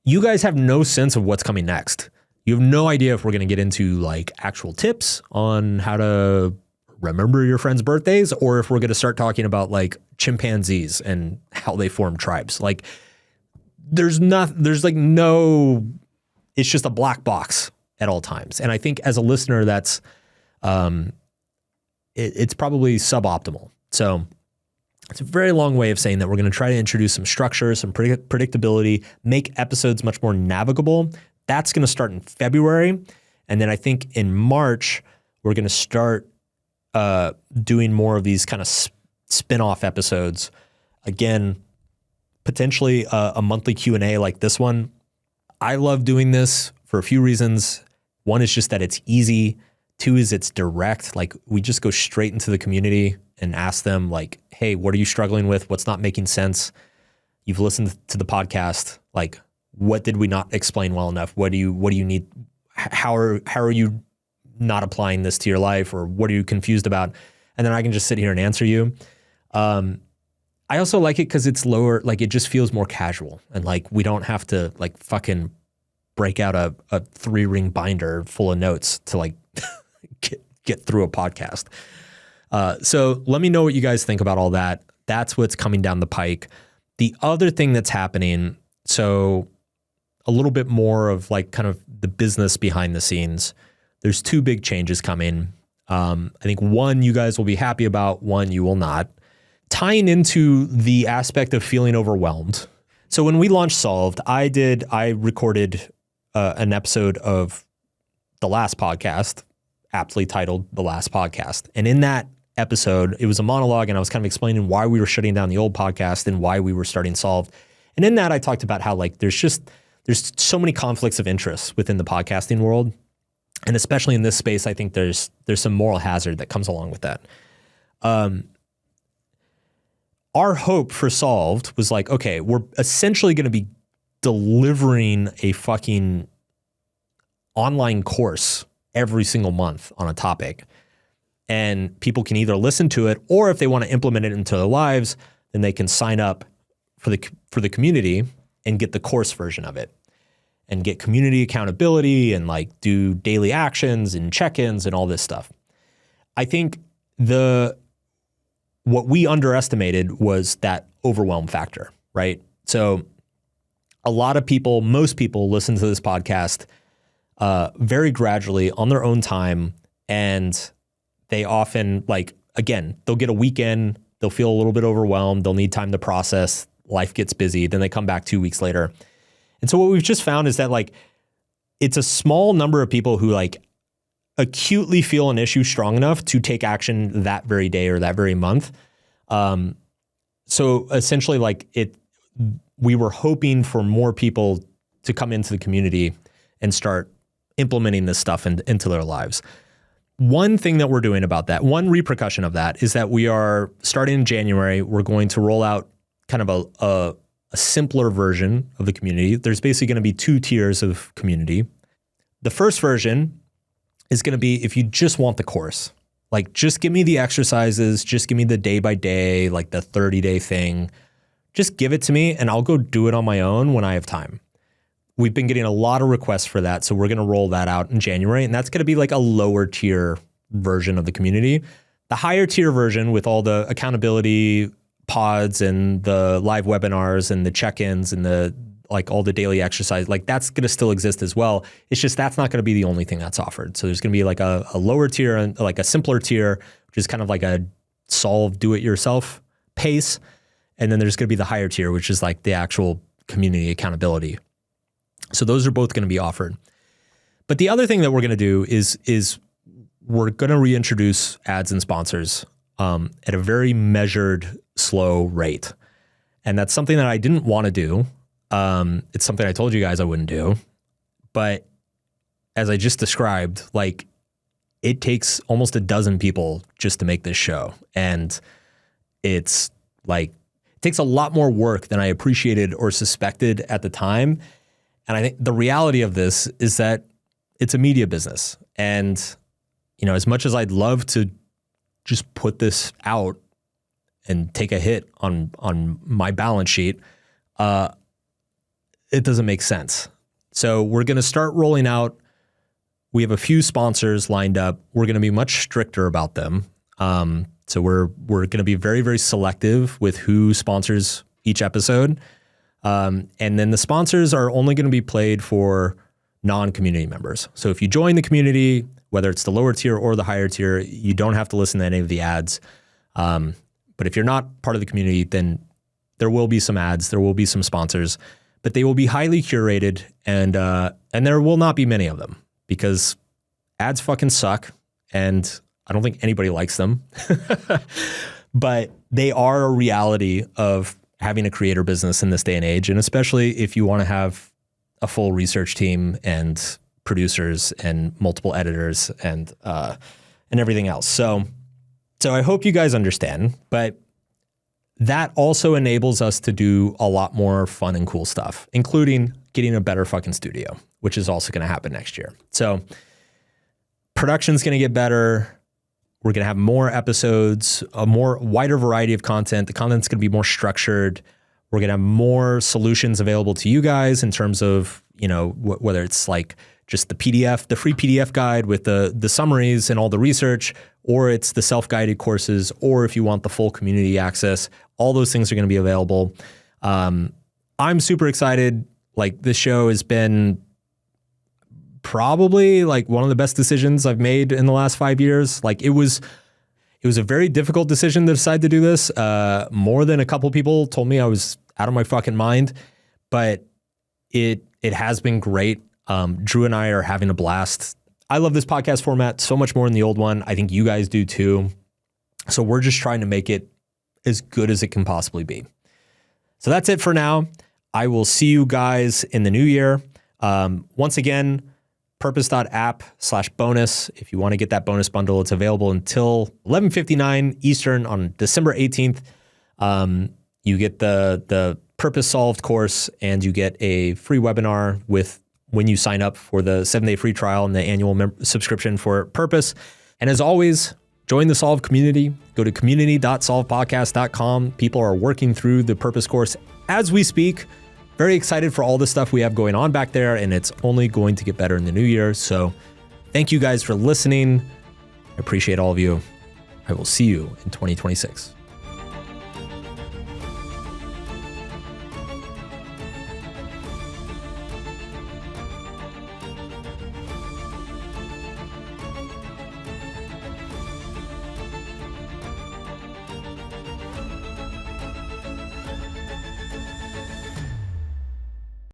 you guys have no sense of what's coming next. You have no idea if we're going to get into like actual tips on how to remember your friends' birthdays, or if we're going to start talking about like chimpanzees and how they form tribes. Like it's just a black box at all times. And I think as a listener, that's, it's probably suboptimal. So it's a very long way of saying that we're going to try to introduce some structure, some predictability, make episodes much more navigable. That's going to start in February. And then I think in March, we're going to start doing more of these kind of spin-off episodes. Again, potentially a monthly Q&A like this one. I love doing this for a few reasons. One is just that it's easy. 2 is it's direct. Like we just go straight into the community and ask them like, hey, what are you struggling with? What's not making sense? You've listened to the podcast. Like, what did we not explain well enough? What do you need? How are you not applying this to your life, or what are you confused about? And then I can just sit here and answer you. I also like it because it's lower, like it just feels more casual, and like we don't have to like fucking break out a 3-ring binder full of notes to like get through a podcast. So let me know what you guys think about all that. That's what's coming down the pike. The other thing that's happening, so a little bit more of like kind of the business behind the scenes. There's 2 big changes coming. I think one you guys will be happy about, one you will not. Tying into the aspect of feeling overwhelmed. So when we launched Solved, I recorded an episode of the last podcast, aptly titled The Last Podcast. And in that episode, it was a monologue, and I was kind of explaining why we were shutting down the old podcast and why we were starting Solved. And in that, I talked about how like there's so many conflicts of interest within the podcasting world. And especially in this space, I think there's some moral hazard that comes along with that. Our hope for Solved was like, okay, we're essentially going to be delivering a fucking online course every single month on a topic. And people can either listen to it, or if they want to implement it into their lives, then they can sign up for the community and get the course version of it and get community accountability and like do daily actions and check-ins and all this stuff. I think what we underestimated was that overwhelm factor, right? So a lot of people, most people listen to this podcast very gradually on their own time. And they often they'll get a weekend, they'll feel a little bit overwhelmed, they'll need time to process, life gets busy, then they come back 2 weeks later. And so what we've just found is that like, it's a small number of people who like acutely feel an issue strong enough to take action that very day or that very month. So essentially we were hoping for more people to come into the community and start implementing this stuff into their lives. One thing that we're doing about that, one repercussion of that is that we are starting in January, we're going to roll out kind of a simpler version of the community. There's basically going to be 2 tiers of community. The first version is going to be if you just want the course, like just give me the exercises, just give me the day by day, like the 30-day thing, just give it to me and I'll go do it on my own when I have time. We've been getting a lot of requests for that. So we're going to roll that out in January, and that's going to be like a lower tier version of the community. The higher tier version with all the accountability pods and the live webinars and the check-ins and the like all the daily exercise, like that's going to still exist as well. It's just that's not going to be the only thing that's offered. So there's going to be like a lower tier and like a simpler tier, which is kind of like a solve do-it-yourself pace. And then there's going to be the higher tier, which is like the actual community accountability. So those are both going to be offered. But the other thing that we're going to do is we're going to reintroduce ads and sponsors at a very measured, slow rate. And that's something that I didn't want to do. It's something I told you guys I wouldn't do. But as I just described, like it takes almost a dozen people just to make this show. And it's like, it takes a lot more work than I appreciated or suspected at the time. And I think the reality of this is that it's a media business. And, you know, as much as I'd love to just put this out and take a hit on my balance sheet, it doesn't make sense. So we're going to start rolling out. We have a few sponsors lined up. We're going to be much stricter about them. So we're going to be very, very selective with who sponsors each episode. And then the sponsors are only going to be played for non-community members. So if you join the community, whether it's the lower tier or the higher tier, you don't have to listen to any of the ads. But if you're not part of the community, then there will be some ads, there will be some sponsors, but they will be highly curated, and there will not be many of them because ads fucking suck, and I don't think anybody likes them. But they are a reality of having a creator business in this day and age, and especially if you want to have a full research team and producers and multiple editors and everything else. So I hope you guys understand, but that also enables us to do a lot more fun and cool stuff, including getting a better fucking studio, which is also going to happen next year. So production's going to get better. We're going to have more episodes, a more wider variety of content. The content's going to be more structured. We're going to have more solutions available to you guys in terms of, you know, whether it's like just the PDF, the free PDF guide with the summaries and all the research, or it's the self-guided courses, or if you want the full community access, all those things are going to be available. I'm super excited. Like this show has been probably like one of the best decisions I've made in the last 5 years. Like it was a very difficult decision to decide to do this. More than a couple people told me I was out of my fucking mind, but it has been great. Drew and I are having a blast. I love this podcast format so much more than the old one. I think you guys do too. So we're just trying to make it as good as it can possibly be. So that's it for now. I will see you guys in the new year. Once again, purpose.app/bonus. If you want to get that bonus bundle, it's available until 11:59 Eastern on December 18th. You get the Purpose Solved course, and you get a free webinar when you sign up for the 7-day free trial and the annual subscription for Purpose. And as always, join the Solve community. Go to community.solvepodcast.com. People are working through the Purpose course as we speak. Very excited for all the stuff we have going on back there, and it's only going to get better in the new year. So thank you guys for listening. I appreciate all of you. I will see you in 2026.